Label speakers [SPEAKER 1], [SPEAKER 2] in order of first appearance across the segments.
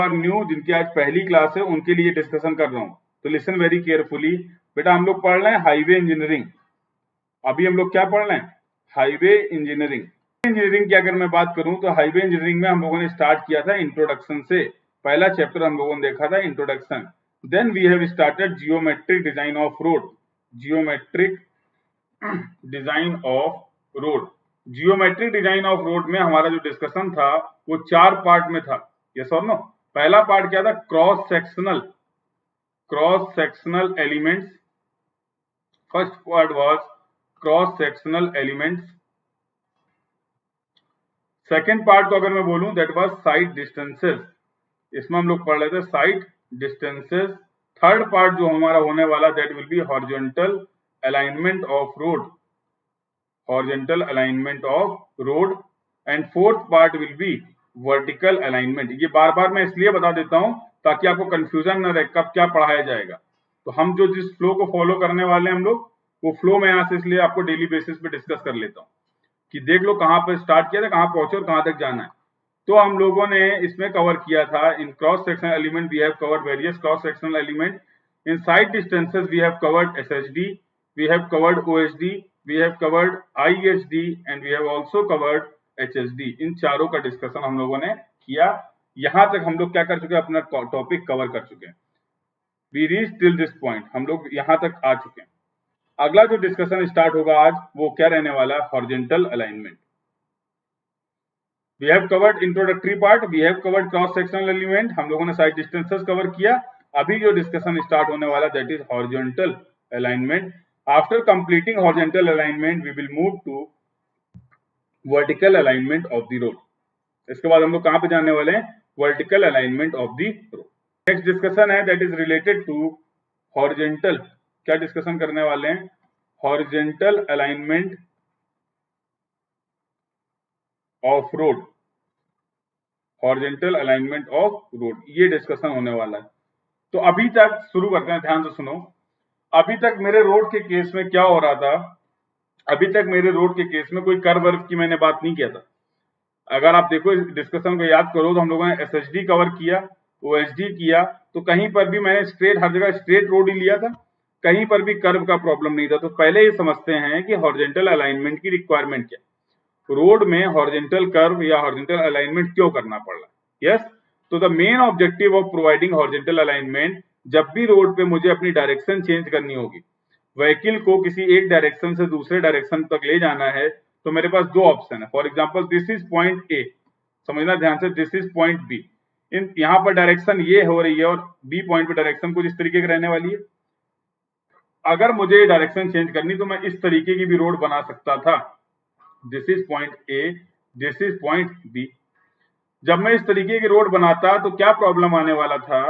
[SPEAKER 1] Are new, जिनकी आज पहली क्लास है, उनके लिए डिस्कशन कर रहा हूँ, तो लिसन वेरी केयरफुली। बेटा हम लोग पढ़ रहे हैं हाईवे इंजीनियरिंग। अभी हम लोग क्या पढ़ रहे हैं? Highway engineering. इंजीनियरिंग की अगर मैं बात करूं तो हाईवे इंजीनियरिंग में हम लोगों ने स्टार्ट किया था इंट्रोडक्शन से। पहला चैप्टर हम लोगों ने देखा था introduction. Then we have started geometric design of road. Geometric design of road. Geometric design of road में हमारा जो डिस्कशन था वो 4 पार्ट में था। यस और नो? पहला पार्ट क्या था? Cross sectional elements. First part was cross sectional elements. Second part को अगर मैं बोलूं दैट वाज साइड डिस्टेंसेस। इसमें हम लोग पढ़ रहे थे साइड डिस्टेंसेस। थर्ड पार्ट जो हमारा होने वाला that will B horizontal alignment of road. Horizontal alignment of road. And fourth part will be vertical alignment. ये बार बार मैं इसलिए बता देता हूं ताकि आपको कंफ्यूजन न रहे कब क्या पढ़ाया जाएगा। तो हम जो जिस फ्लो को फॉलो करने वाले हैं हम लोग, वो फ्लो मैं यहां से इसलिए आपको डेली बेसिस पे डिस्कस कर लेता हूं कि देख लो कहां पर स्टार्ट किया था, कहां पहुंचे और कहां तक जाना है। तो हम लोगों ने इसमें कवर किया था in cross sectional element we have covered various cross sectional element. In side distances we have covered SHD, we have covered OSD, we have covered IHD and we have also covered HSD. इन चारों का discussion हम लोगों ने किया। यहां तक हम लोग क्या कर चुके हैं? अपना टॉपिक कवर कर चुके हैं। We reach till this point, हम लोग यहां तक आ चुके हैं। अगला जो डिस्कशन स्टार्ट होगा आज वो क्या रहने वाला है? Horizontal alignment. We have covered introductory part, we have covered cross sectional element, हम लोगों ने साइड डिस्टेंसेस कवर किया। अभी जो डिस्कशन स्टार्ट होने वाला that is horizontal alignment. After completing horizontal alignment we will move to vertical alignment of the road. इसके बाद हम लोग कहां पे जाने वाले हैं? Vertical alignment of the road. Next discussion है that is related to horizontal. क्या डिस्कशन करने वाले हैं? Horizontal alignment of road. Horizontal alignment of road, ये डिस्कशन होने वाला है। तो अभी तक शुरू करते हैं, ध्यान से सुनो। अभी तक मेरे रोड के केस में क्या हो रहा था? अभी तक मेरे रोड के केस में कोई कर्व वर्व की मैंने बात नहीं किया था। अगर आप देखो इस डिस्कशन को याद करो तो हम लोगों ने एसएचडी कवर किया, ओएसडी किया, तो कहीं पर भी मैंने स्ट्रेट, हर जगह स्ट्रेट रोड ही लिया था, कहीं पर भी कर्व का प्रॉब्लम नहीं था। तो पहले ये समझते हैं कि हॉरिजॉन्टल अलाइनमेंट की रिक्वायरमेंट क्या, रोड में हॉरिजॉन्टल कर्व या हॉरिजॉन्टल अलाइनमेंट क्यों करना पड़ रहा है। यस, तो the main objective of providing horizontal alignment, जब भी रोड पे मुझे अपनी डायरेक्शन चेंज करनी होगी, व्हीकल को किसी एक डायरेक्शन से दूसरे डायरेक्शन तक ले जाना है, तो मेरे पास दो ऑप्शन है। For example this is point ए, समझना ध्यान से, दिस इज पॉइंट बी। इन यहाँ पर डायरेक्शन ये हो रही है और बी पॉइंट पर डायरेक्शन कुछ इस तरीके की रहने वाली है। अगर मुझे डायरेक्शन चेंज करनी तो मैं इस तरीके की भी रोड बना सकता था। This is point A, this is point B. जब मैं इस तरीके की रोड बनाता तो क्या प्रॉब्लम आने वाला था?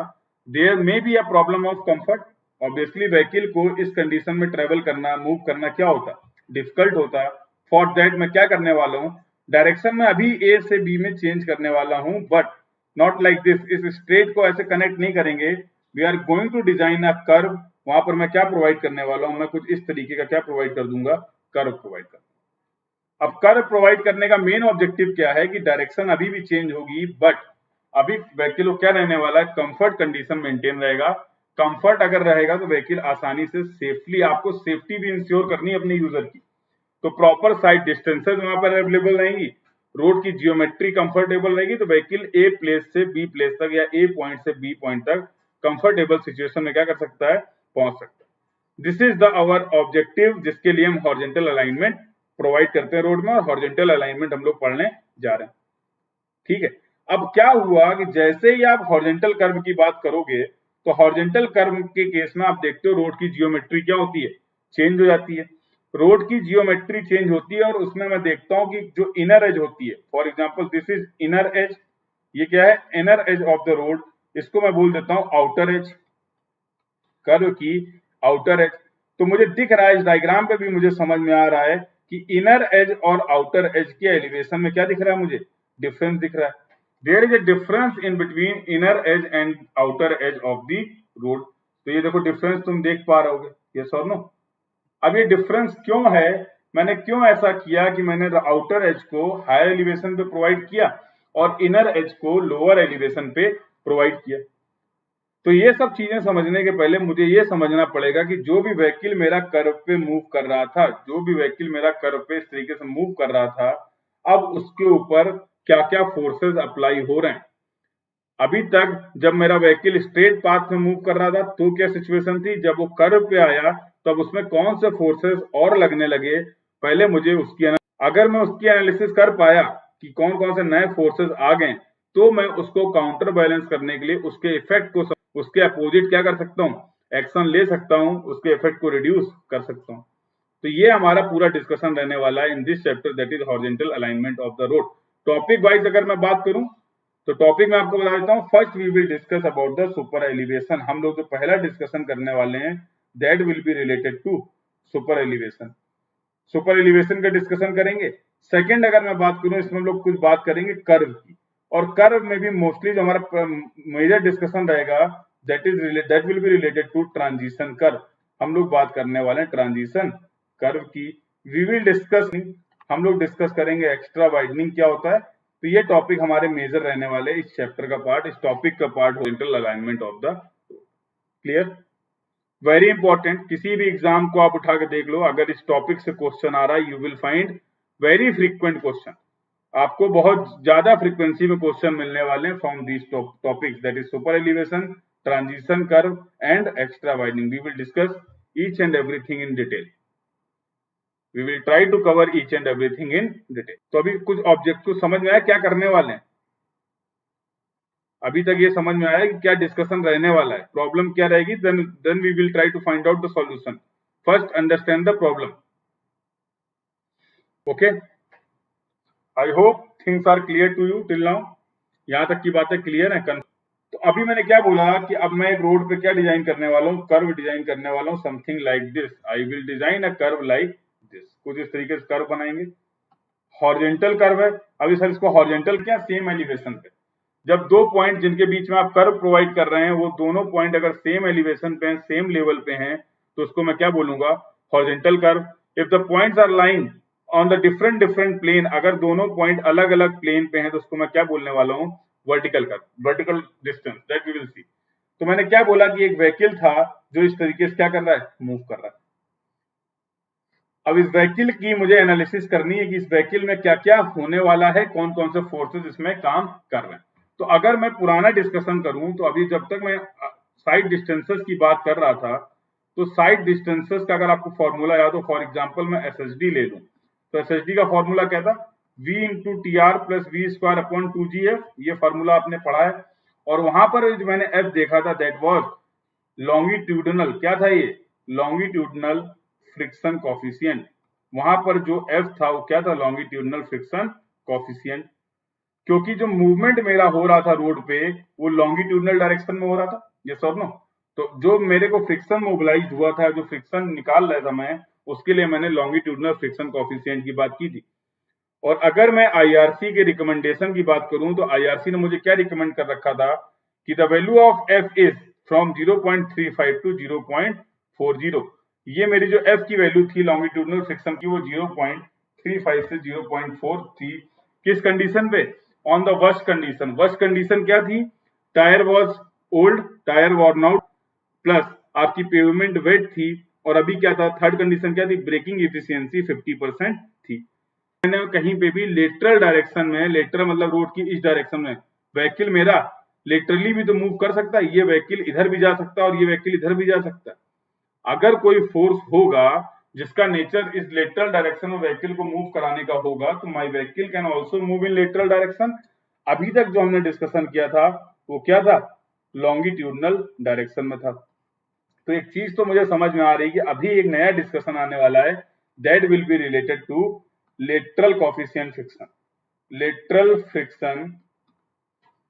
[SPEAKER 1] There may be a problem of comfort. Obviously vehicle को इस कंडीशन में ट्रेवल करना, मूव करना क्या होता? डिफिकल्ट होता। फॉर दैट मैं क्या करने वाला हूं? डायरेक्शन में अभी ए से बी में चेंज करने वाला हूं, बट नॉट लाइक दिस। इस स्ट्रेट को ऐसे कनेक्ट नहीं करेंगे। We are going to design a curve. वहां पर मैं क्या प्रोवाइड करने वाला हूं? मैं कुछ इस तरीके का क्या प्रोवाइड कर दूंगा? कर्व प्रोवाइड कर। अब कर्व प्रोवाइड करने का मेन ऑब्जेक्टिव क्या है कि डायरेक्शन अभी भी चेंज होगी, बट अभी व्हीकल को क्या रहने वाला है? कंफर्ट कंडीशन मेंटेन रहेगा। कंफर्ट अगर रहेगा तो व्हीकल आसानी से सेफली, आपको सेफ्टी भी इंश्योर करनी है अपने यूजर की, तो प्रॉपर साइड डिस्टेंसेस वहां पर अवेलेबल रहेंगी, रोड की जियोमेट्री कंफर्टेबल रहेगी, तो व्हीकल ए प्लेस से बी प्लेस तक या ए पॉइंट से बी पॉइंट तक कंफर्टेबल सिचुएशन में क्या कर सकता है? पहुंच सकता है। This is the our objective, जिसके लिए हम हॉरिजॉन्टल अलाइनमेंट प्रोवाइड करते हैं रोड में, और हॉरिजॉन्टल अलाइनमेंट हम लोग पढ़ने जा रहे हैं। ठीक है, अब क्या हुआ कि जैसे ही आप हॉरिजॉन्टल कर्व की बात करोगे तो हॉरिजॉन्टल कर्व के केस में आप देखते हो रोड की जियोमेट्री क्या होती है? चेंज हो जाती है। रोड की जियोमेट्री चेंज होती है और उसमें मैं देखता हूं कि जो इनर एज होती है, for example this is inner as, ये क्या है? Inner as of the road. इसको मैं बोल देता हूं आउटर एज, कर्व की आउटर एज। तो मुझे दिख रहा है इस डायग्राम पे भी मुझे समझ में आ रहा है कि इनर एज और आउटर एज के एलिवेशन में क्या दिख रहा है? मुझे डिफरेंस दिख रहा है। There is a difference in between inner edge and outer edge of the road. तो ये देखो डिफरेंस तुम देख पा रहे होगे, यस और नो? अब ये डिफरेंस क्यों है? मैंने क्यों ऐसा किया कि मैंने आउटर एज को हायर एलिवेशन पे प्रोवाइड किया और इनर एज को लोअर एलिवेशन पे प्रोवाइड किया। तो ये सब चीजें समझने के पहले मुझे ये समझना पड़ेगा कि जो भी व्हीकल मेरा कर्व पे मूव कर रहा था, जो भी व्हीकल मेरा कर्व पे इस तरीके से मूव कर रहा था, अब उसके ऊपर क्या क्या फोर्सेस अप्लाई हो रहे हैं। अभी तक जब मेरा व्हीकल स्ट्रेट पाथ में मूव कर रहा था तो क्या सिचुएशन थी, जब वो कर्व पे आया तब उसमें कौन से फोर्सेस और लगने लगे, पहले मुझे उसकी अगर मैं उसकी एनालिसिस कर पाया कि कौन कौन से नए फोर्सेस आ गए, तो मैं उसको काउंटर बैलेंस करने के लिए उसके इफेक्ट को, उसके अपोजिट क्या कर सकता हूँ, एक्शन ले सकता हूँ, उसके इफेक्ट को रिड्यूस कर सकता हूँ। तो ये हमारा पूरा डिस्कशन रहने वाला है in this chapter, that is horizontal alignment of the road. Topic wise अगर मैं बात करूं तो टॉपिक में आपको बता देता हूं, first we will discuss about the super elevation. हम लोग जो पहला डिस्कशन करने वाले हैं that will be related to super elevation. Super elevation का डिस्कशन करेंगे। सेकंड अगर मैं बात करूं, इसमें हम लोग कुछ बात करेंगे कर्व की, और कर्व में भी मोस्टली जो हमारा मेजर डिस्कशन रहेगा that will be related to transition curve. हम लोग बात करने वाले हैं ट्रांजिशन कर्व की। वी विल डिस्कस, हम लोग डिस्कस करेंगे एक्स्ट्रा वाइडनिंग क्या होता है। तो ये टॉपिक हमारे मेजर रहने वाले इस चैप्टर का पार्ट, इस टॉपिक का part horizontal alignment of the. Clear? Very important, किसी भी एग्जाम को आप उठा के देख लो, अगर इस टॉपिक से क्वेश्चन आ रहा है, you will find very frequent question. आपको बहुत ज्यादा फ्रीक्वेंसी में क्वेश्चन मिलने वाले हैं from these topics, that is super elevation, transition curve and extra widening. We will discuss each and everything in detail. We will try to cover each and everything in detail. तो अभी कुछ object को समझ में आया क्या करने वाले हैं? अभी तक ये समझ में आया कि क्या डिस्कशन रहने वाला है, प्रॉब्लम क्या रहेगी, then we will try to find out the solution. First understand the problem. Okay? I hope things are clear to you till now. यहाँ तक की बातें क्लियर है? तो अभी मैंने क्या बोला कि अब मैं एक रोड पे क्या डिजाइन करने वाला हूँ, कर्व डिजाइन करने वाला हूँ, something like this. I will design a curve like this. कुछ इस तरीके से कर्व बनाएंगे। हॉरिजॉन्टल कर्व है। अभी सर इसको हॉरिजॉन्टल क्या, सेम एलिवेशन पे। जब दो पॉइंट जिनके बीच में आप कर्व प्रोवाइड कर रहे हैं, वो दोनों पॉइंट अगर सेम एलिवेशन पे हैं, सेम लेवल पे हैं, तो उसको मैं क्या बोलूंगा, horizontal curve. If the points are lying on the different plane, अगर दोनों पॉइंट अलग अलग प्लेन पे हैं, तो उसको मैं क्या बोलने वाला हूँ, vertical curve, vertical distance, that we will see. तो मैंने क्या बोला कि एक व्हीकल था जो इस तरीके से क्या कर रहा है, मूव कर रहा है। अब इस व्हीकल की मुझे एनालिसिस करनी है कि इस व्हीकल में क्या क्या होने वाला है, कौन कौन से फोर्सेस इसमें काम कर रहे हैं। तो अगर मैं पुराना डिस्कशन करूं, तो अभी जब तक मैं साइड डिस्टेंसेस की बात कर रहा था, तो साइड डिस्टेंसेस का अगर आपको फॉर्मूला याद हो, फॉर एग्जांपल मैं एसएसडी ले लूं, तो एसएसडी का फॉर्मूला क्या था, v into t r plus v square upon 2gf। ये फॉर्मूला आपने पढ़ा है। और वहां पर जो मैंने f देखा था, दैट वाज लॉन्गिट्यूडनल, क्या था ये, लॉन्गिट्यूडनल फ्रिक्शन कॉफिशिएंट। वहां पर जो f था वो क्या था, लॉन्गिट्यूडनल फ्रिक्शन कॉफिशिएंट। क्योंकि जो मूवमेंट मेरा हो रहा था रोड पे, वो लॉन्गिट्यूडनल डायरेक्शन में हो रहा था, यस और नो। तो जो मेरे को फ्रिक्शन मोबिलाइज हुआ था, जो फ्रिक्शन निकाल रहा था मैं, उसके लिए मैंने लॉन्गिट्यूडनल फ्रिक्शन कॉफिशिएंट की बात की थी। और अगर मैं आईआरसी के रिकमेंडेशन की बात करूं, तो आईआरसी ने मुझे क्या रिकमेंड कर रखा था कि the value of F is from 0.35 to 0.40। ये मेरी जो एफ की वैल्यू थी लॉन्गिट्यूडनल फ्रिक्शन की, वो 0.35 से 0.4 थी। किस कंडीशन पे, on the worst condition. Worst condition क्या थी, tyre was old, tyre worn out, plus आपकी पेवमेंट वेट थी। और अभी क्या था, थर्ड कंडीशन क्या थी, ब्रेकिंग एफिशिएंसी 50% थी। मैंने कहीं पे भी लेटरल डायरेक्शन में, लेटरल मतलब रोड की इस डायरेक्शन में, व्हीकल मेरा लेटरली भी तो मूव कर सकता है, ये व्हीकल इधर भी जा सकता है और ये व्हीकल इधर भी जा सकता है। अगर कोई फोर्स होगा जिसका नेचर इस लेटरल डायरेक्शन में व्हीकल को मूव कराने का होगा, तो my vehicle can also move in lateral direction. अभी तक जो हमने डिस्कशन किया था वो क्या था, लॉन्गिट्यूडनल डायरेक्शन में था। तो एक चीज तो मुझे समझ में आ रही है कि अभी एक नया डिस्कशन आने वाला है, that will be related to lateral coefficient friction, lateral friction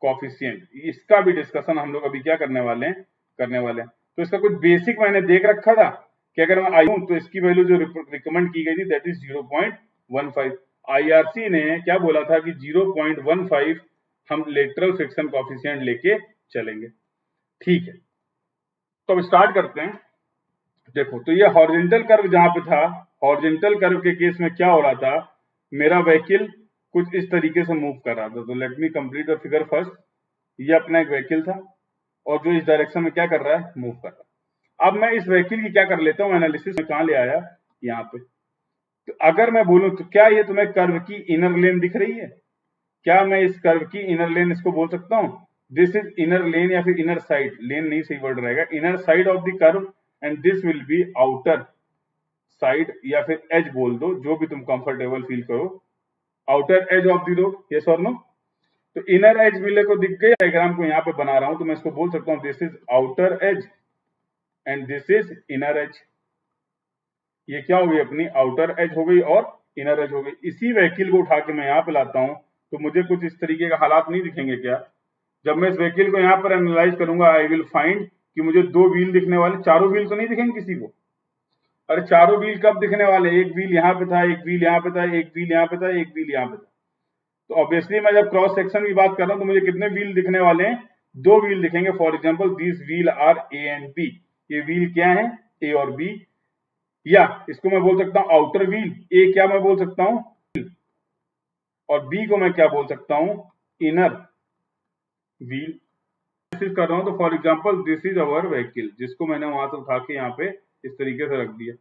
[SPEAKER 1] coefficient. इसका भी डिस्कशन हम लोग अभी क्या करने वाले हैं, तो इसका कुछ बेसिक मैंने देख रखा था कि अगर मैं आई हूं तो इसकी वैल्यू जो रिकमेंड की गई थी दैट इज 0.15। आईआरसी ने क्या बोला था कि 0.15 हम लेटरल फ्रिक्शन कॉफिशिएंट लेके चलेंगे। ठीक है, तो अब स्टार्ट करते हैं। देखो, तो ये हॉरिजॉन्टल कर्व जहां पे था, हॉरिजॉन्टल कर्व के केस में क्या हो रहा था, मेरा व्हीकल कुछ इस तरीके से मूव कर रहा था। तो let me complete the figure first. ये अपना एक व्हीकल था और जो इस डायरेक्शन में क्या कर रहा है, मूव कर रहा है। अब मैं इस व्हीकल की क्या कर लेता हूँ, एनालिसिस में कहाँ ले आया, यहाँ पे। तो अगर मैं बोलूं तो क्या ये तुम्हें कर्व की इनर लेन दिख रही है? क्या मैं इस कर्व की इनर लेन इसको बोल सकता हूँ? दिस इज इनर लेन या फिर इनर साइड, लेन नहीं सही वर्ड रहेगा, inner side of the curve and this will be outer side या फिर एज बोल दो, जो भी तुम कंफर्टेबल फील करो, outer edge of the road, yes और नो। तो इनर एज मेरे को दिख गई, डायग्राम को यहाँ पे बना रहा हूं तो मैं इसको बोल सकता हूँ this is outer as and this is inner as. ये क्या हो गई, अपनी आउटर एज हो गई और इनर एज हो गई। इसी व्हीकल को उठा के मैं यहाँ पे लाता हूँ तो मुझे कुछ इस तरीके का हालात नहीं दिखेंगे क्या? जब मैं इस व्हीकल को यहाँ पर एनालाइज करूंगा, आई विल फाइंड कि मुझे दो व्हील दिखने वाले, चारों व्हील तो नहीं दिखेंगे किसी को। अरे चारों व्हील कब दिखने वाले, एक व्हील यहाँ पे था, एक व्हील यहाँ पे था, एक व्हील यहाँ पे था, एक व्हील यहाँ पे था। तो ऑब्वियसली मैं जब क्रॉस सेक्शन की बात कर रहा हूँ तो मुझे कितने व्हील दिखने वाले हैं, दो व्हील दिखेंगे। For example this wheel are A and B, ये व्हील क्या है, ए और बी। या इसको मैं बोल सकता हूं आउटर व्हील, ए क्या मैं बोल सकता हूं, और बी को मैं क्या बोल सकता हूं, इनर व्हील। कर रहा हूं तो for example this is our vehicle, जिसको मैंने वहां से उठा के यहाँ पे इस तरीके से रख दिया।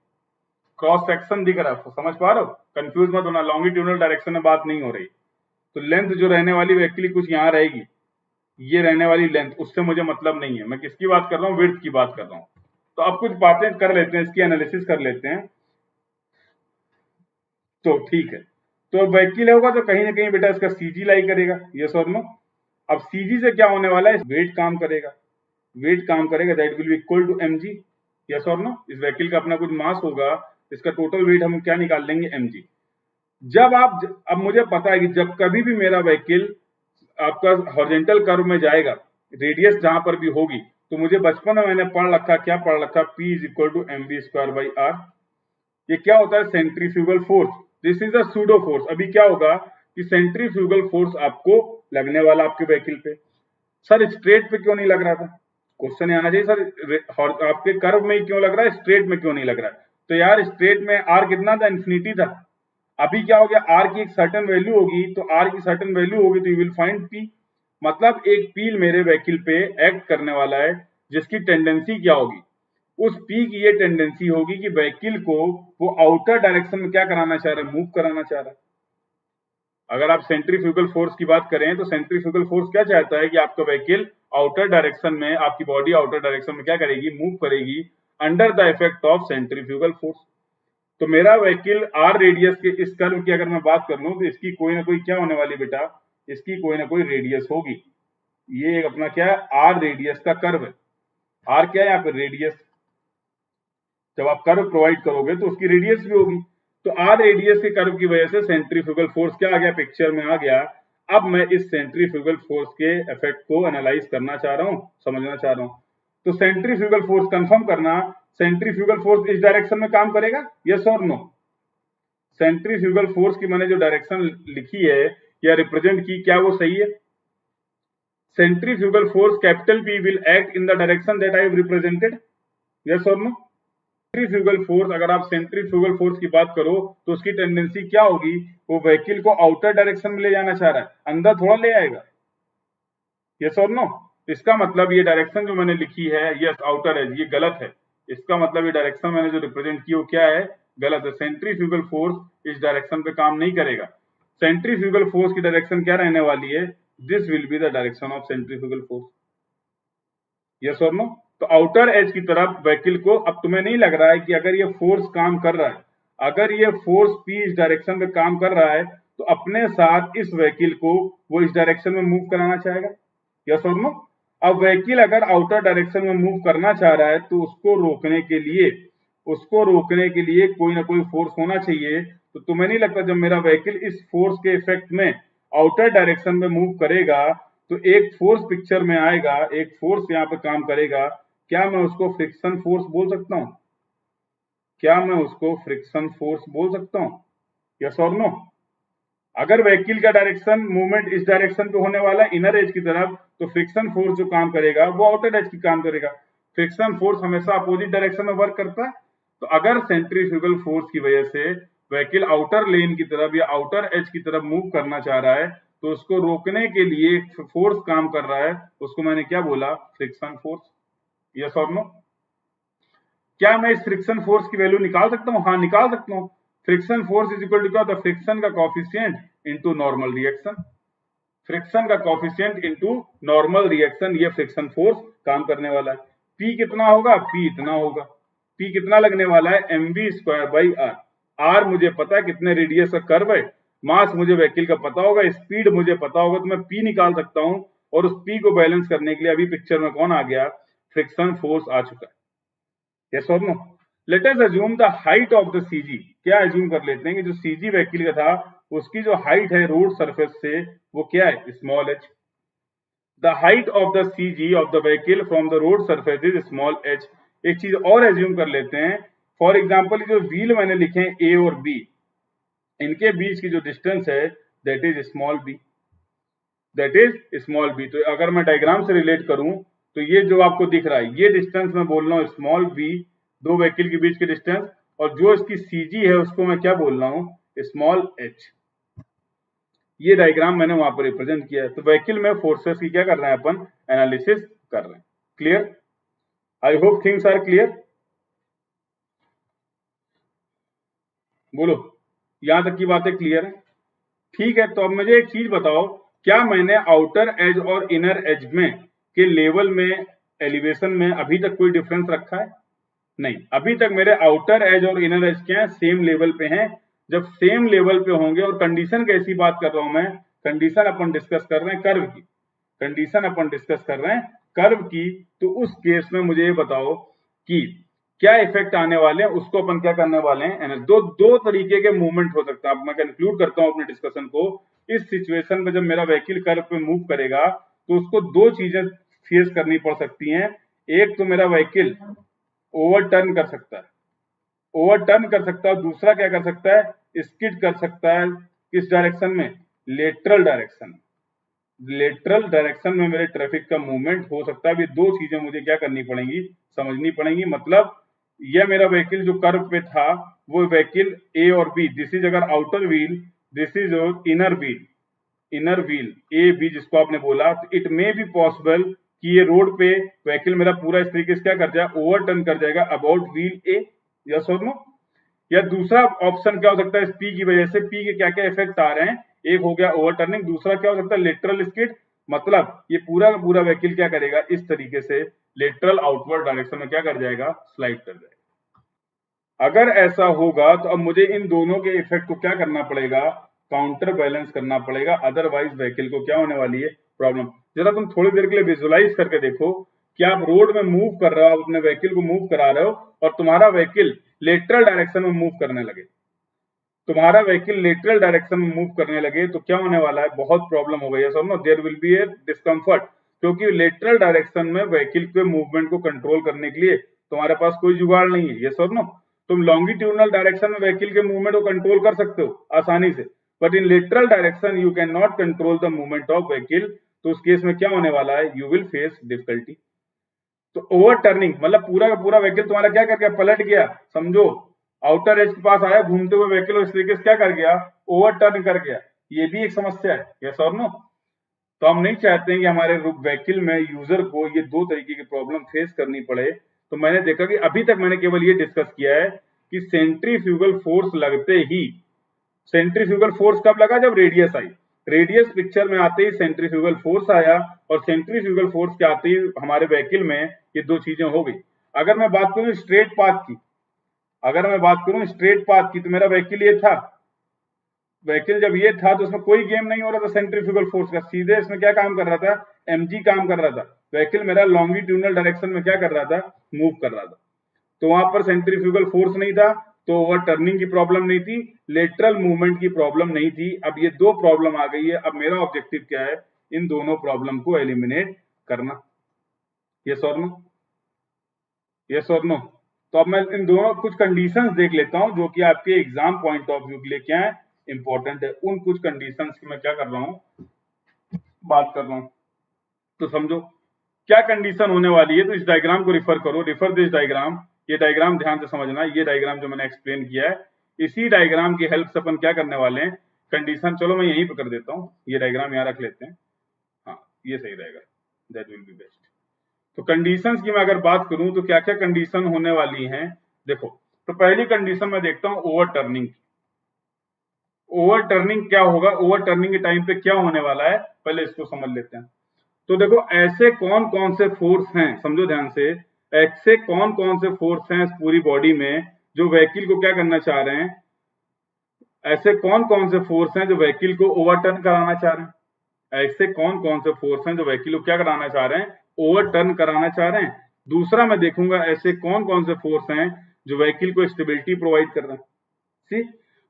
[SPEAKER 1] क्रॉस सेक्शन दिख रहा है, समझ पा रहे हो, कंफ्यूज मत होना, लॉन्गिट्यूडनल डायरेक्शन में बात नहीं हो रही। तो लेंथ जो रहने वाली व्हीकल कुछ यहाँ रहेगी, ये रहने वाली लेंथ, उससे मुझे मतलब नहीं है। मैं किसकी बात कर रहा हूँ, विड्थ की बात कर रहा हूँ। तो अब कुछ बातें कर लेते हैं, इसकी एनालिसिस कर लेते हैं। तो ठीक है, तो व्हीकल होगा तो कहीं ना कहीं बेटा इसका सीजी लाई करेगा, यस और नो। अब सीजी से क्या होने वाला है, वेट काम करेगा, वेट काम करेगा, that will be equal to mg, yes और नो। इस व्हीकल का अपना कुछ मास होगा, इसका टोटल वेट हम क्या निकाल लेंगे, mg। जब आप, अब मुझे पता है कि जब कभी भी मेरा व्हीकल आपका हॉरिजॉन्टल कर्व में जाएगा, रेडियस जहां पर भी होगी, तो मुझे बचपन में मैंने पढ़ रखा, क्या पढ़ रखा, P is equal to mv square by R. ये क्या होता है, centrifugal force, this is a pseudo force. अभी क्या होगा कि सेंट्रीफ्यूगल फोर्स आपको लगने वाला आपके व्हीकल पे। सर स्ट्रेट पे क्यों नहीं लग रहा था, क्वेश्चन आना चाहिए सर, आपके कर्व में ही क्यों लग रहा है, स्ट्रेट में क्यों नहीं लग रहा है? तो यार स्ट्रेट में आर कितना था, इन्फिनिटी था। अभी क्या हो गया, आर की एक सर्टेन वैल्यू होगी, तो आर की सर्टेन वैल्यू होगी तो यू विल फाइंड पी। मतलब एक पील मेरे व्हीकल पे एक्ट करने वाला है, जिसकी टेंडेंसी क्या होगी, उस पी की ये टेंडेंसी होगी कि व्हीकल को वो आउटर डायरेक्शन में क्या कराना चाह रहा है, मूव कराना चाह रहा है। अगर आप सेंट्रीफ्यूगल फोर्स की बात करें तो सेंट्रीफ्यूगल फोर्स क्या चाहता है कि आपका व्हीकल आउटर डायरेक्शन में, आपकी बॉडी आउटर डायरेक्शन में क्या करेगी, मूव करेगी under the effect of centrifugal force. तो मेरा व्हीकल आर रेडियस के इस कर्व की अगर मैं बात कर लूं तो इसकी कोई ना कोई क्या होने वाली बेटा, इसकी कोई ना कोई रेडियस होगी। ये एक अपना क्या है, आर रेडियस का कर्व है। आर क्या है यहाँ पे, रेडियस। जब आप कर्व प्रोवाइड करोगे तो उसकी रेडियस भी होगी। तो आर रेडियस के कर्व की वजह से सेंट्रीफ्यूगल फोर्स क्या आ गया, पिक्चर में आ गया। अब मैं इस सेंट्रीफ्यूगल फोर्स के इफेक्ट को एनालाइज करना चाह रहा हूं, समझना चाह रहा हूं। तो सेंट्रीफ्यूगल फोर्स कंफर्म करना, सेंट्रीफ्यूगल फोर्स इस डायरेक्शन में काम करेगा, यस और नो। सेंट्रीफ्यूगल फोर्स की मैंने जो डायरेक्शन लिखी है या रिप्रेजेंट की, क्या वो सही है? Centrifugal force capital P will act in the direction that I have represented, yes और नो। सेंट्रीफ्यूगल फोर्स, अगर आप सेंट्रीफ्यूगल फोर्स की बात करो तो उसकी टेंडेंसी क्या होगी, वो व्हीकल को आउटर डायरेक्शन में ले जाना चाह रहा है, अंदर थोड़ा ले आएगा, यस और नो। इसका मतलब ये डायरेक्शन जो मैंने लिखी है, यस आउटर है, ये गलत है। इसका मतलब ये डायरेक्शन मैंने जो रिप्रेजेंट की वो क्या है, गलत है। सेंट्रीफ्यूगल फोर्स इस डायरेक्शन पे काम नहीं करेगा। सेंट्रीफ्यूगल फोर्स की डायरेक्शन क्या रहने वाली है, this will be the direction of centrifugal force, yes और नो। तो आउटर एज की तरफ व्हीकल को, अब तुम्हें नहीं लग रहा है कि अगर ये फोर्स काम कर रहा है, अगर ये फोर्स P इस डायरेक्शन में काम कर रहा है तो अपने साथ इस व्हीकल को वो इस डायरेक्शन में मूव कराना चाहेगा, यस और नो। अब व्हीकल अगर आउटर डायरेक्शन में मूव करना चाह रहा है तो उसको रोकने के लिए, कोई ना कोई फोर्स होना चाहिए। तो तुम्हें नहीं लगता जब मेरा व्हीकल इस फोर्स के इफेक्ट में आउटर डायरेक्शन में मूव करेगा तो एक फोर्स पिक्चर में आएगा, एक फोर्स यहाँ पे काम करेगा, क्या मैं उसको फ्रिक्शन फोर्स बोल सकता हूँ? क्या मैं उसको फ्रिक्शन फोर्स बोल सकता हूँ, यस और नो। अगर व्हीकल का डायरेक्शन मूवमेंट इस डायरेक्शन पे होने वाला है इनर एज की तरफ, तो फ्रिक्शन फोर्स जो काम करेगा वो आउटर एज की काम करेगा। फ्रिक्शन फोर्स हमेशा अपोजिट डायरेक्शन में वर्क करता है। तो अगर सेंट्रीफ्यूगल फोर्स की वजह से व्हीकल आउटर लेन की तरफ या आउटर एज की तरफ मूव करना चाह रहा है तो उसको रोकने के लिए एक फोर्स काम कर रहा है, उसको मैंने क्या बोला, फ्रिक्शन फोर्स। यस और नो? क्या मैं इस फ्रिक्शन फोर्स की वैल्यू निकाल सकता हूं? हाँ, निकाल सकता हूं। Friction force is equal to क्या होता है, फ्रिक्शन का coefficient into normal reaction. Friction का कोफिशिएंट इनटू नॉर्मल रिएक्शन, ये फ्रिक्शन फोर्स काम करने वाला है। P कितना होगा, P इतना होगा। P कितना लगने वाला है, mv²/r। r मुझे पता है कितने रेडियस का कर्व है, मास मुझे व्हीकल का पता होगा, स्पीड मुझे पता होगा, तो मैं P निकाल सकता हूं। और उस P को बैलेंस करने के लिए अभी पिक्चर में कौन आ गया, फ्रिक्शन फोर्स आ चुका है। यस और no? Let us assume the height of the CG. क्या अज्यूम कर लेते हैं कि जो सीजी व्हीकल का था उसकी जो हाइट है रोड सरफेस से वो क्या है, small h। The height of the CG of the vehicle from the road surface is small h। एक चीज और अज्यूम कर लेते हैं, फॉर एग्जांपल जो व्हील मैंने लिखे हैं ए और बी, इनके बीच की जो डिस्टेंस है that is small b, that is small b। तो अगर मैं डायग्राम से रिलेट करूं तो ये जो आपको दिख रहा है ये डिस्टेंस मैं बोल रहा हूं स्मॉल b, दो व्हीकल के बीच की डिस्टेंस, और जो इसकी सीजी है उसको मैं क्या बोल रहा हूं, स्मॉल h। ये डायग्राम मैंने वहां पर रिप्रेजेंट किया है। तो व्हीकल में फोर्सेस की क्या कर रहे हैं अपन, एनालिसिस कर रहे हैं। Clear? I hope things are clear. बोलो, यहां तक की बातें क्लियर है? ठीक है, तो अब मुझे एक चीज बताओ, क्या मैंने आउटर एज और इनर एज में के लेवल में, एलिवेशन में अभी तक कोई डिफरेंस रखा है? नहीं, अभी तक मेरे आउटर एज और इनर एज क्या है, सेम लेवल पे हैं। जब सेम लेवल पे होंगे, और कंडीशन कैसी बात कर रहा हूं मैं, कंडीशन अपन डिस्कस कर रहे हैं कर्व की, कंडीशन अपन डिस्कस कर रहे हैं कर्व की। तो उस केस में मुझे ये बताओ कि क्या इफेक्ट आने वाले हैं, उसको अपन क्या करने वाले हैं। दो तरीके के मूवमेंट हो सकता है। अब मैं कंक्लूड करता हूं अपने डिस्कशन को। इस सिचुएशन में जब मेरा व्हीकल कर्व पे मूव करेगा तो उसको दो चीजें फेस करनी पड़ सकती हैं। एक तो मेरा व्हीकल ओवरटर्न कर सकता है, ओवरटर्न कर सकता है। दूसरा क्या कर सकता है, स्किड कर सकता है। किस डायरेक्शन में, लेटरल डायरेक्शन। लेटरल डायरेक्शन में मेरे ट्रैफिक का मूवमेंट हो सकता है। ये दो चीजें मुझे क्या करनी पड़ेंगी, समझनी पड़ेंगी। मतलब यह मेरा व्हीकल जो कर्व पे था वो व्हीकल ए और बी, दिस इज अगर outer wheel, this is inner wheel, inner wheel A B जिसको आपने बोला, तो इट मे बी पॉसिबल कि ये रोड पे व्हीकल मेरा पूरा इस तरीके से क्या कर जाए, ओवरटर्न कर जाएगा अबाउट व्हील ए। यस और नो? या दूसरा ऑप्शन क्या हो सकता है, इस पी की वजह से पी के क्या क्या इफेक्ट आ रहे हैं, एक हो गया ओवरटर्निंग, दूसरा क्या हो सकता है, लेटरल स्किड। मतलब ये पूरा का पूरा व्हीकल क्या करेगा, इस तरीके से लेटरल आउटवर्ड डायरेक्शन में क्या कर जाएगा, स्लाइड कर जाएगा। अगर ऐसा होगा तो अब मुझे इन दोनों के इफेक्ट को क्या करना पड़ेगा, काउंटर बैलेंस करना पड़ेगा, अदरवाइज व्हीकल को क्या होने वाली है, प्रॉब्लम। जरा तुम थोड़ी देर के लिए विजुअलाइज करके देखो कि आप रोड में मूव कर रहे हो, अपने व्हीकल को मूव करा रहे हो और तुम्हारा व्हीकल लेटरल डायरेक्शन में मूव करने लगे, तुम्हारा व्हीकल लेटरल डायरेक्शन में मूव करने लगे तो क्या होने वाला है, बहुत प्रॉब्लम हो गई है। समझो, there will be a discomfort, क्योंकि लेटरल डायरेक्शन में व्हीकल के मूवमेंट को कंट्रोल करने के लिए तुम्हारे पास कोई जुगाड़ नहीं है। ये समझो, तुम लॉन्गिट्यूडनल डायरेक्शन में व्हीकल के मूवमेंट को कंट्रोल कर सकते हो आसानी से, but in lateral direction you can not control the movement of vehicle. तो उस केस में क्या होने वाला है, यू विल फेस डिफिकल्टी। तो ओवर टर्निंग मतलब पूरा का पूरा व्हीकल तुम्हारा क्या कर गया, पलट गया। समझो, आउटर एज के पास आया घूमते हुए व्हीकल और इस तरीके से क्या कर गया, ओवर टर्न कर गया। ये भी एक समस्या है। यस और नो? तो हम नहीं चाहते हैं कि हमारे व्हीकल में यूजर को ये दो तरीके की प्रॉब्लम फेस करनी पड़े। तो मैंने देखा कि अभी तक मैंने केवल ये डिस्कस किया है कि सेंट्रीफ्यूगल फोर्स लगते ही, सेंट्रीफ्यूगल फोर्स कब लगा, जब रेडियस आई, रेडियस पिक्चर में आते ही सेंट्रीफ्यूगल फोर्स आया, और सेंट्रीफ्यूगल फोर्स के आते ही हमारे व्हीकल में ये दो चीजें हो गई। अगर मैं बात करूं स्ट्रेट पाथ की, अगर मैं बात करूं स्ट्रेट पाथ की, तो मेरा व्हीकल ये था, व्हीकल जब ये था तो उसमें कोई गेम नहीं हो रहा था सेंट्रीफ्यूगल फोर्स का, सीधे इसमें क्या काम कर रहा था, mg काम कर रहा था। व्हीकल मेरा लॉन्गिट्यूडनल डायरेक्शन में क्या कर रहा था, मूव कर रहा था। तो वहां पर सेंट्रीफ्यूगल फोर्स नहीं था, तो ओवर टर्निंग की प्रॉब्लम नहीं थी, लेटरल मूवमेंट की प्रॉब्लम नहीं थी। अब ये दो प्रॉब्लम आ गई है। अब मेरा ऑब्जेक्टिव क्या है, इन दोनों प्रॉब्लम को एलिमिनेट करना। यस और नो? यस और नो? तो अब मैं इन दोनों कुछ कंडीशंस देख लेता हूं जो कि आपके एग्जाम पॉइंट ऑफ व्यू के लिए क्या है, इंपॉर्टेंट है। उन कुछ कंडीशंस की मैं क्या कर रहा हूं, बात कर रहा हूं। तो समझो क्या कंडीशन होने वाली है। तो इस डायग्राम को रिफर करो, रिफर दिस डायग्राम। ये डायग्राम ध्यान से समझना, ये डायग्राम जो मैंने एक्सप्लेन किया है, इसी डायग्राम की हेल्प से अपन क्या करने वाले हैं, कंडीशन, चलो मैं यहीं पे कर देता हूँ, ये डायग्राम यहाँ रख लेते हैं, हाँ ये सही रहेगा, दैट विल बी बेस्ट। तो कंडीशंस की मैं अगर बात करूं तो क्या क्या कंडीशन होने वाली हैं, देखो। तो पहली कंडीशन मैं देखता हूं ओवर टर्निंग। ओवर टर्निंग क्या होगा, ओवर टर्निंग के टाइम पे क्या होने वाला है, पहले इसको समझ लेते हैं। तो देखो ऐसे कौन कौन से फोर्स हैं, समझो ध्यान से, ऐसे कौन कौन से फोर्स हैं इस पूरी बॉडी में जो व्हीकल को क्या करना चाह रहे हैं, ऐसे कौन कौन से फोर्स हैं जो व्हीकल को ओवरटर्न कराना चाह रहे हैं, ऐसे कौन कौन से फोर्स हैं जो व्हीकल को क्या कराना चाह रहे हैं, ओवरटर्न कराना चाह रहे हैं। दूसरा मैं देखूंगा ऐसे कौन कौन से फोर्स हैं जो व्हीकल को स्टेबिलिटी प्रोवाइड कर रहे हैं। सी,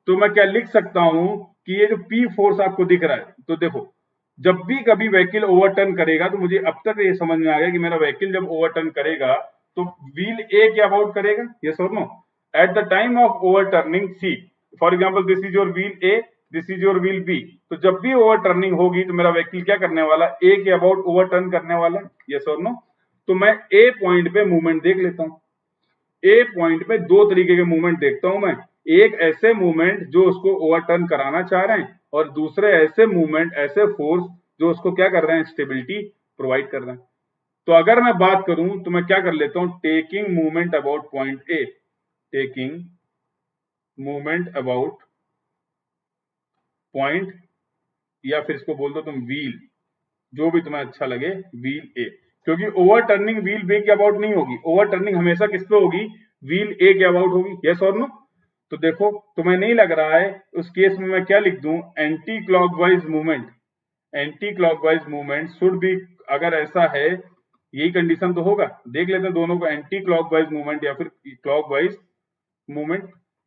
[SPEAKER 1] तो मैं क्या लिख सकता हूं कि ये जो पी फोर्स आपको दिख रहा है, तो देखो जब भी कभी व्हीकल ओवरटर्न करेगा, तो मुझे अब तक ये समझ में आ गया कि मेरा व्हीकल जब ओवरटर्न करेगा तो व्हील ए क्या अबाउट करेगा, यस और no, at the time of overturning. See for example this is your wheel A, this is your wheel B, तो जब भी ओवरटर्निंग होगी तो मेरा व्हीकल क्या करने वाला, ए के अबाउट ओवरटर्न करने वाला, यस और नो। तो मैं ए पॉइंट पे मूवमेंट देख लेता हूं, ए पॉइंट पे दो तरीके के मूवमेंट देखता हूं मैं, एक ऐसे मूवमेंट जो उसको ओवरटर्न कराना चाह रहे हैं, और दूसरे ऐसे मूवमेंट, ऐसे फोर्स जो उसको क्या कर रहे हैं, स्टेबिलिटी प्रोवाइड कर रहे हैं। तो अगर मैं बात करूं तो मैं क्या कर लेता हूं, taking movement about point A, taking movement about point, या फिर इसको बोल दो तुम व्हील, जो भी तुम्हें अच्छा लगे, व्हील ए, क्योंकि ओवरटर्निंग व्हील बी के अबाउट नहीं होगी, ओवरटर्निंग हमेशा किस पे होगी, व्हील ए के अबाउट होगी, यस और नो। तो देखो तुम्हें नहीं लग रहा है, उस केस में मैं क्या लिख दूं, anti clockwise movement, anti clockwise movement should B, अगर ऐसा है, यही कंडीशन तो होगा, देख लेते हैं दोनों को, एंटी क्लॉकवाइज मूवमेंट या फिर क्लॉकवाइज मूवमेंट।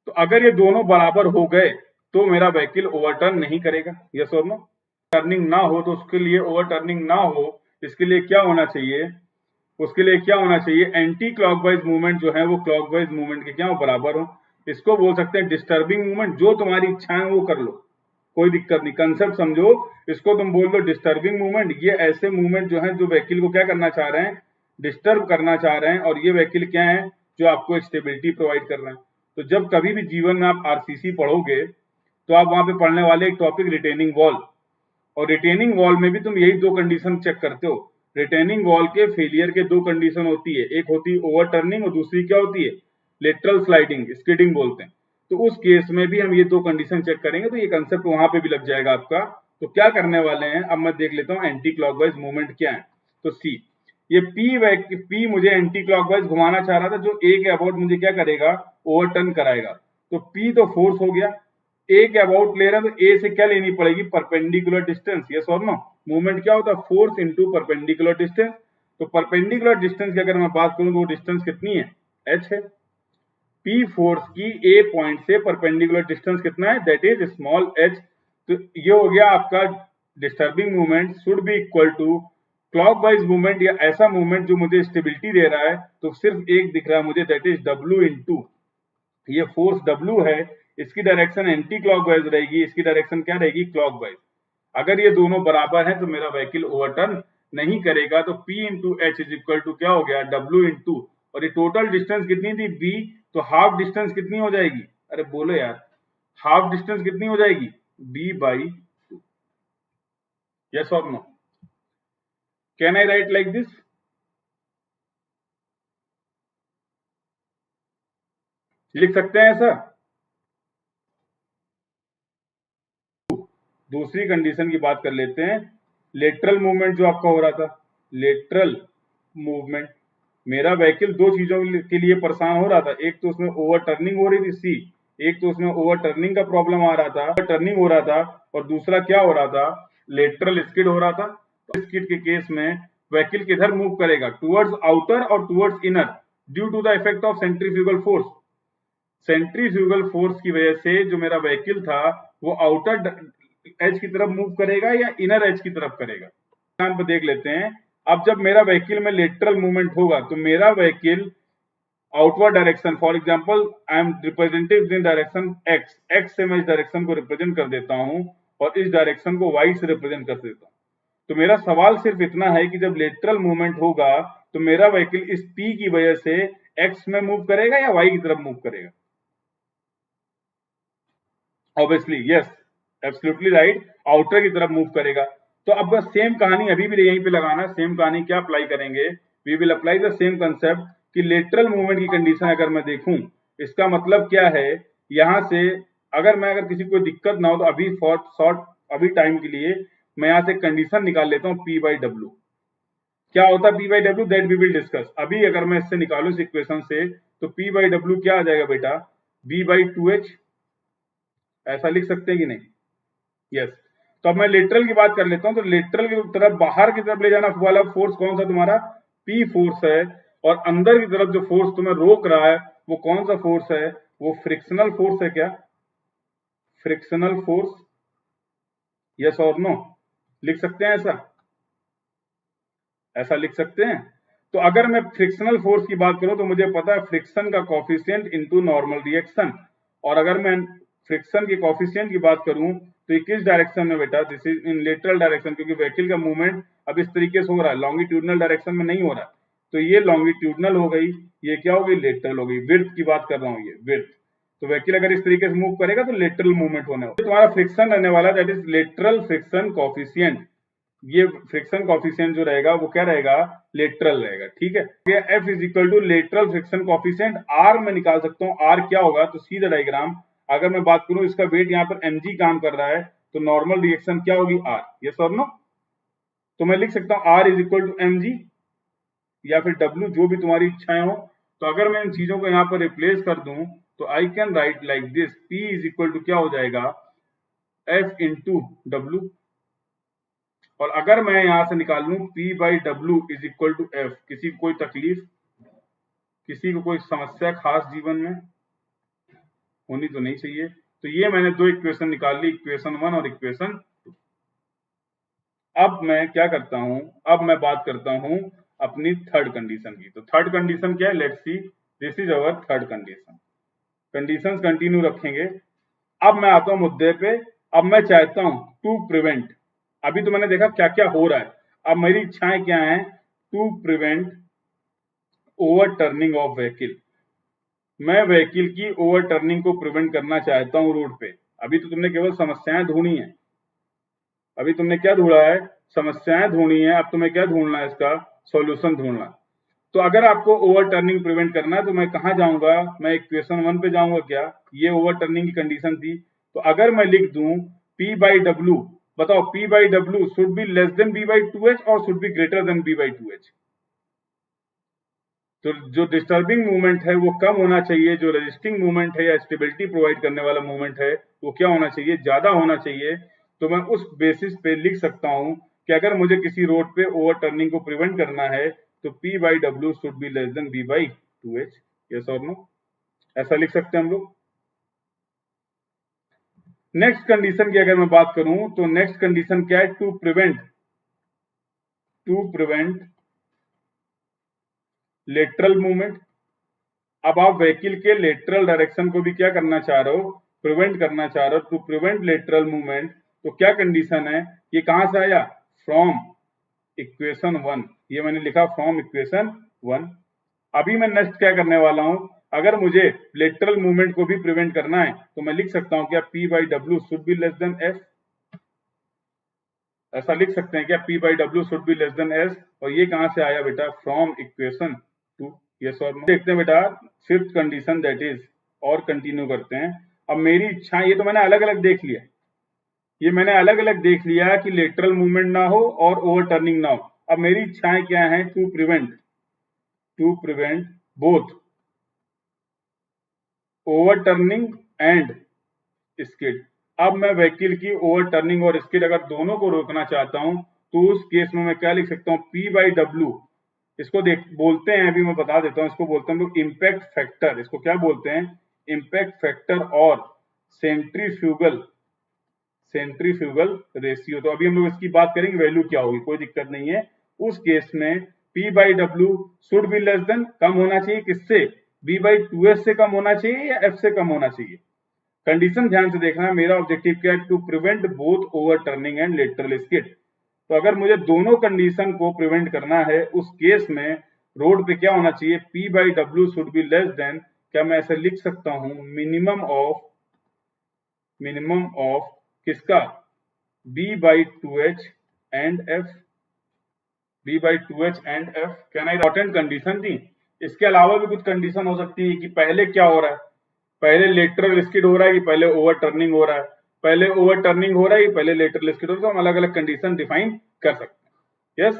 [SPEAKER 1] तो अगर ये दोनों बराबर हो गए तो मेरा व्हीकल ओवरटर्न नहीं करेगा, यस और नो। टर्निंग ना हो तो उसके लिए, ओवर टर्निंग ना हो इसके लिए क्या होना चाहिए, उसके लिए क्या होना चाहिए, एंटी क्लॉकवाइज मूवमेंट जो है वो क्लॉकवाइज मूवमेंट के क्या हो, बराबर हो। इसको बोल सकते हैं डिस्टर्बिंग मूवमेंट, जो तुम्हारी इच्छा है वो कर लो, कोई दिक्कत नहीं, कंसेप्ट समझो, इसको तुम बोल दो डिस्टर्बिंग मूवमेंट। ये ऐसे मूवमेंट जो है जो व्हीकल को क्या करना चाह रहे हैं, डिस्टर्ब करना चाह रहे हैं, और ये व्हीकल क्या है, जो आपको स्टेबिलिटी प्रोवाइड कर रहे हैं। तो जब कभी भी जीवन में आप आरसीसी पढ़ोगे तो आप वहां पे पढ़ने वाले एक टॉपिक रिटेनिंग वॉल, और रिटेनिंग वॉल में भी तुम यही दो कंडीशन चेक करते हो। रिटेनिंग वॉल के फेलियर के दो कंडीशन होती है, एक होती है ओवरटर्निंग और दूसरी क्या होती है, लेटरल स्लाइडिंग, स्किडिंग बोलते हैं। तो उस केस में भी हम ये दो कंडीशन चेक करेंगे, तो ये कंसेप्ट वहां पे भी लग जाएगा आपका। तो क्या करने वाले हैं, अब मैं देख लेता हूं एंटी क्लॉकवाइज मूवमेंट क्या है। तो सी, ये पी मुझे एंटी क्लॉकवाइज घुमाना चाह रहा था, जो ए के अबाउट मुझे क्या करेगा, ओवरटर्न कराएगा। तो पी तो फोर्स हो गया, ए के अबाउट ले रहा है, तो ए से क्या लेनी पड़ेगी, परपेंडिकुलर डिस्टेंस, यस और नो। मूवमेंट क्या होता है, फोर्स इनटू परपेंडिकुलर डिस्टेंस। तो परपेंडिकुलर डिस्टेंस की अगर मैं बात करूं तो वो डिस्टेंस कितनी है, एच है। पी फोर्स की ए पॉइंट से परपेंडिकुलर डिस्टेंस कितना है, दैट इज स्मॉल एच। तो ये हो गया आपका disturbing movement should be equal to clockwise movement, या ऐसा मूवमेंट जो मुझे स्टेबिलिटी दे रहा है, तो सिर्फ एक दिख रहा है मुझे, दैट इज डब्ल्यू इंटू, ये फोर्स डब्ल्यू है, इसकी डायरेक्शन एंटी क्लॉकवाइज रहेगी, इसकी डायरेक्शन क्या रहेगी, क्लॉकवाइज। अगर ये दोनों बराबर हैं तो मेरा व्हीकल ओवरटर्न नहीं करेगा। तो P into H is equal to क्या हो गया, W इंटू, और ये टोटल डिस्टेंस कितनी थी B, तो हाफ डिस्टेंस कितनी हो जाएगी, अरे बोलो यार, हाफ डिस्टेंस कितनी हो जाएगी, B बाई 2, यस और no. Can I write like this, लिख सकते हैं ऐसा। दूसरी कंडीशन की बात कर लेते हैं, लेटरल मूवमेंट जो आपका हो रहा था, लेटरल मूवमेंट, मेरा व्हीकल दो चीजों के लिए परेशान हो रहा था, एक तो उसमें ओवर टर्निंग हो रही थी सी, एक तो उसमें ओवर टर्निंग का प्रॉब्लम आ रहा था, टर्निंग हो रहा था, और दूसरा क्या हो रहा था, लेटरल स्किड हो रहा था। तो स्किड के केस में व्हीकल किधर मूव करेगा, टुवर्ड्स आउटर और towards inner, due to the effect of centrifugal force. Centrifugal force की वजह से जो मेरा व्हीकल था वो आउटर एज की तरफ मूव करेगा या इनर एज की तरफ करेगा, यहाँ पे देख लेते हैं। अब जब मेरा व्हीकल में लेटरल मूवमेंट होगा तो मेरा vehicle outward direction, for example I am representing in direction x, x से मैं इस डायरेक्शन को रिप्रेजेंट कर देता हूं और इस डायरेक्शन को वाई से रिप्रेजेंट कर देता हूं। तो मेरा सवाल सिर्फ इतना है कि जब लेटरल मूवमेंट होगा तो मेरा व्हीकल इस पी की वजह से एक्स में मूव करेगा या वाई की तरफ मूव करेगा, obviously yes, absolutely right, outer की तरफ मूव करेगा। तो अब बस सेम कहानी अभी भी यहीं पे लगाना, सेम कहानी क्या अप्लाई करेंगे, we will apply the same concept कि लेटरल मूवमेंट की कंडीशन अगर मैं देखूं, इसका मतलब क्या है, यहां से अगर किसी को दिक्कत ना हो तो अभी अभी टाइम के लिए मैं यहां से कंडीशन निकाल लेता हूं P बाई डब्ल्यू। क्या होता है P by W, that we will discuss. अभी अगर मैं इससे निकालू इस इक्वेशन से, तो P बाई डब्ल्यू क्या आ जाएगा बेटा, V बाई 2H, ऐसा लिख सकते हैं कि नहीं? यस। तो अब मैं लेटरल की बात कर लेता हूं, तो लेटरल की तरफ बाहर की तरफ ले जाना वाला फोर्स कौन सा तुम्हारा, P फोर्स है, और अंदर की तरफ जो फोर्स तुम्हें रोक रहा है वो कौन सा फोर्स है, वो फ्रिक्शनल फोर्स है। क्या फ्रिक्शनल फोर्स, यस और नो, लिख सकते हैं ऐसा, ऐसा लिख सकते हैं। तो अगर मैं फ्रिक्शनल फोर्स की बात करूं तो मुझे पता है फ्रिक्शन का कोफिशिएंट इनटू नॉर्मल रिएक्शन, और अगर मैं फ्रिक्शन के कोफिशिएंट की बात करूं तो ये किस डायरेक्शन में बेटा, this is in lateral direction, क्योंकि व्हीकल का मूवमेंट अब इस तरीके से हो रहा है, लॉन्गिट्यूडनल डायरेक्शन में नहीं हो रहा। तो ये लॉन्गिट्यूडनल हो गई, ये क्या हो गई, लेटरल हो गई। विड्थ की बात कर रहा हूं, ये विड्थ। तो व्हीकल अगर इस तरीके से मूव करेगा तो लेटरल मूवमेंट होने वाला, तुम्हारा फ्रिक्शन रहने वाला, that is lateral friction coefficient. ये फ्रिक्शन कोफिशिएंट जो रहेगा वो क्या रहेगा, लेटरल रहेगा। ठीक है, F is equal to lateral friction coefficient, R में निकाल सकता हूँ। R क्या होगा, तो सी द डायग्राम, अगर मैं बात करूं इसका वेट यहाँ पर mg काम कर रहा है, तो नॉर्मल रिएक्शन क्या होगी, R। यस और नो? तो मैं लिख सकता हूँ R is equal to mg या फिर W, जो भी तुम्हारी इच्छाएं हो। तो अगर मैं इन चीजों को यहाँ पर रिप्लेस कर दूं तो I can write like this, P is equal to क्या हो जाएगा, F इंटू डब्ल्यू। और अगर मैं यहां से निकाल लूं P by W is equal to F, किसी को कोई तकलीफ, किसी को कोई समस्या खास जीवन में होनी तो नहीं चाहिए। तो ये मैंने दो इक्वेशन निकाल ली, इक्वेशन 1 और इक्वेशन 2। अब मैं क्या करता हूं, अब मैं बात करता हूं अपनी थर्ड कंडीशन की। तो थर्ड कंडीशन क्या है, let's see, this is our third condition. Conditions continue रखेंगे। अब मैं आता हूं मुद्दे पे। अब मैं चाहता हूं टू प्रिवेंट, अभी तो मैंने देखा क्या क्या हो रहा है, अब मेरी इच्छाएं क्या हैं, to prevent overturning of vehicle. मैं व्हीकल की ओवर टर्निंग को प्रिवेंट करना चाहता हूं रोड पे। अभी तो तुमने केवल समस्याएं ढूंढी हैं, अभी तुमने क्या ढूंढा है, समस्याएं ढूंढी है, अब तुम्हें क्या ढूंढना है, इसका सॉल्यूशन ढूंढना। तो अगर आपको ओवर टर्निंग प्रिवेंट करना है तो मैं कहां जाऊंगा, मैं इक्वेशन 1 पे जाऊंगा। क्या ये ओवर टर्निंग की कंडीशन थी, तो अगर मैं लिख दूं P बाई डब्ल्यू, बताओ P by W should be less then B by 2H और should be greater than B by 2H। तो जो डिस्टर्बिंग मूवमेंट है वो कम होना चाहिए, जो रेजिस्टिंग मूवमेंट है या स्टेबिलिटी प्रोवाइड करने वाला मूवमेंट है वो क्या होना चाहिए, ज्यादा होना चाहिए। तो मैं उस बेसिस पे लिख सकता हूं कि अगर मुझे किसी रोड पे ओवर टर्निंग को प्रिवेंट करना है तो P by W should be less then B by 2H। Yes और नो, ऐसा लिख सकते हैं हम लोग। नेक्स्ट कंडीशन की अगर मैं बात करूं तो नेक्स्ट कंडीशन क्या है, टू प्रिवेंट लेटरल मूवमेंट। अब आप व्हीकल के लेटरल डायरेक्शन को भी क्या करना चाह रहे हो, प्रिवेंट करना चाह रहे हो, टू प्रिवेंट लेटरल मूवमेंट। तो क्या कंडीशन है, ये कहां से आया, फ्रॉम इक्वेशन 1, ये मैंने लिखा फ्रॉम इक्वेशन 1। अभी मैं नेक्स्ट क्या करने वाला हूं, अगर मुझे लेटरल मूवमेंट को भी प्रिवेंट करना है तो मैं लिख सकता हूं क्या, P by W should be less then F, ऐसा लिख सकते हैं क्या, P by W should be less then S। और ये कहां से आया बेटा, फ्रॉम इक्वेशन 2। यस और नो? देखते हैं बेटा फिफ्थ कंडीशन, दैट इज, और कंटिन्यू करते हैं। अब मेरी इच्छा, ये तो मैंने अलग अलग देख लिया, ये मैंने अलग अलग देख लिया कि लेटरल मूवमेंट ना हो और ओवर टर्निंग ना हो। अब मेरी इच्छाएं क्या हैं, to prevent both overturning and skid. अब मैं व्हीकल की ओवर टर्निंग और स्किड अगर दोनों को रोकना चाहता हूं तो उस केस में मैं क्या लिख सकता हूं, P बाई डब्ल्यू, इसको देख बोलते हैं, अभी मैं बता देता हूं, इसको बोलते हैं लोग इम्पैक्ट फैक्टर। इसको क्या बोलते हैं, इम्पैक्ट फैक्टर और सेंट्रीफ्यूगल रेशियो। तो अभी हम लोग इसकी बात करेंगे, वैल्यू क्या होगी, कोई दिक्कत नहीं है। उस केस में P by W should be less than, कम होना चाहिए किससे, B बाई 2H से कम होना चाहिए या F से कम होना चाहिए। कंडीशन ध्यान से देखना, मेरा ऑब्जेक्टिव क्या है, to prevent both overturning and lateral skid. तो अगर मुझे दोनों कंडीशन को प्रिवेंट करना है उस केस में रोड पे क्या होना चाहिए, P by W should be less then, क्या मैं ऐसे लिख सकता हूं, मिनिमम ऑफ किसका, b/2h and f, b/2h and f। क्या ना इंपॉर्टेंट कंडीशन थी। इसके अलावा भी कुछ कंडीशन हो सकती है कि पहले क्या हो रहा है, पहले लेटरल स्किड हो रहा है कि पहले ओवर टर्निंग हो रहा है, पहले ओवर टर्निंग हो रहा है कि पहले लेटरल स्किड हो रहा है। तो हम अलग अलग कंडीशन डिफाइन कर सकते हैं। यस,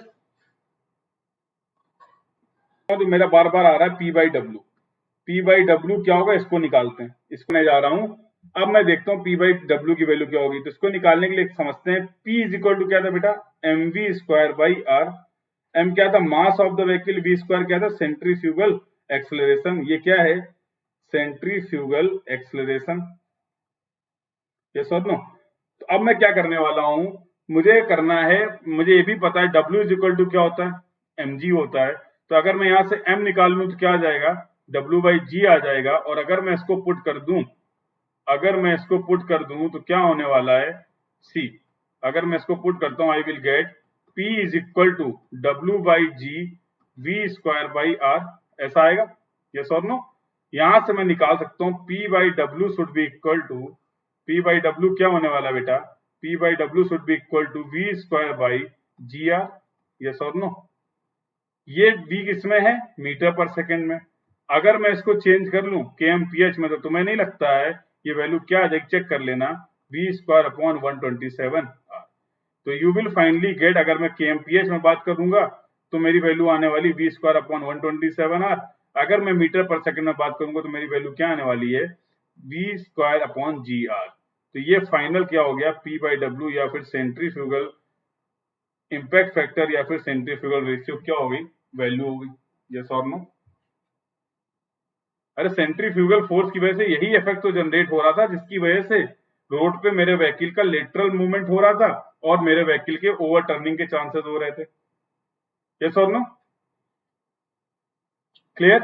[SPEAKER 1] तो मेरा बार बार आ रहा है p/w। p/w क्या होगा, इसको निकालते हैं, इसको मैं जा रहा हूं। अब मैं देखता हूं p/w की वैल्यू क्या होगी। तो इसको निकालने के लिए समझते हैं, p इज इक्वल टू क्या था बेटा, mv²/r। m क्या था, mass of the vehicle, v² क्या था, सेंट्रीफ्यूगल एक्सेलरेशन। ये क्या है, सेंट्रीफ्यूगल एक्सेलरेशन। ये सर नो। तो अब मैं क्या करने वाला हूं, मुझे करना है, मुझे ये भी पता है w इज इक्वल टू क्या होता है, mg होता है। तो अगर मैं यहां से m निकाल लूं तो क्या आ जाएगा, w/g आ जाएगा। और अगर मैं इसको पुट कर दूं, अगर मैं इसको पुट कर दूं तो क्या होने वाला है, c। अगर मैं इसको पुट करता हूं, I will get p is equal to w/g v²/r। ऐसा आएगा, यस और नो। यहां से मैं निकाल सकता हूं p/w should be equal to, p/w क्या होने वाला बेटा, p/w should be equal to v²/gr। Yes और नो। ये v किसमें है, मीटर पर सेकेंड में। अगर मैं इसको चेंज कर लूं kmph में, तो तुम्हें नहीं लगता है ये वैल्यू क्या आ जाएगी, चेक कर लेना, v²/127। तो यू विल फाइनली गेट, अगर मैं kmph में बात करूंगा तो मेरी वैल्यू आने वाली v²/127r। अगर मैं मीटर पर सेकंड में बात करूंगा तो मेरी वैल्यू क्या आने वाली है, v²/gr। तो ये फाइनल क्या हो गया, p/w या फिर सेंट्रीफ्यूगल इंपैक्ट फैक्टर या फिर सेंट्रीफ्यूगल रेशियो क्या होगी, वैल्यू होगी। यस और नो। अरे सेंट्रीफ्यूगल फोर्स की वजह से यही इफेक्ट तो जनरेट हो रहा था, जिसकी वजह से रोड पे मेरे व्हीकल का लेटरल मूवमेंट हो रहा था और मेरे व्हीकल के ओवर टर्निंग के चांसेस हो रहे थे। यस और नो, क्लियर।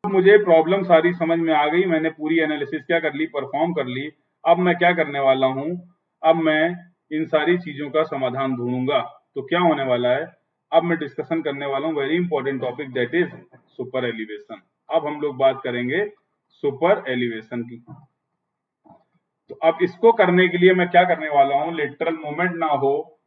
[SPEAKER 1] मुझे प्रॉब्लम सारी समझ में आ गई, मैंने पूरी एनालिसिस क्या कर ली, परफॉर्म कर ली। अब मैं क्या करने वाला हूं, अब मैं इन सारी चीजों का समाधान ढूंढूंगा। तो क्या होने वाला है, अब मैं डिस्कशन करने वाला हूं very important topic, that is super elevation. अब हम लोग बात करेंगे सुपर एलिवेशन की। तो अब इसको करने के लिए मैं क्या करने वाला हूं, लेटरल मूवमेंट ना हो,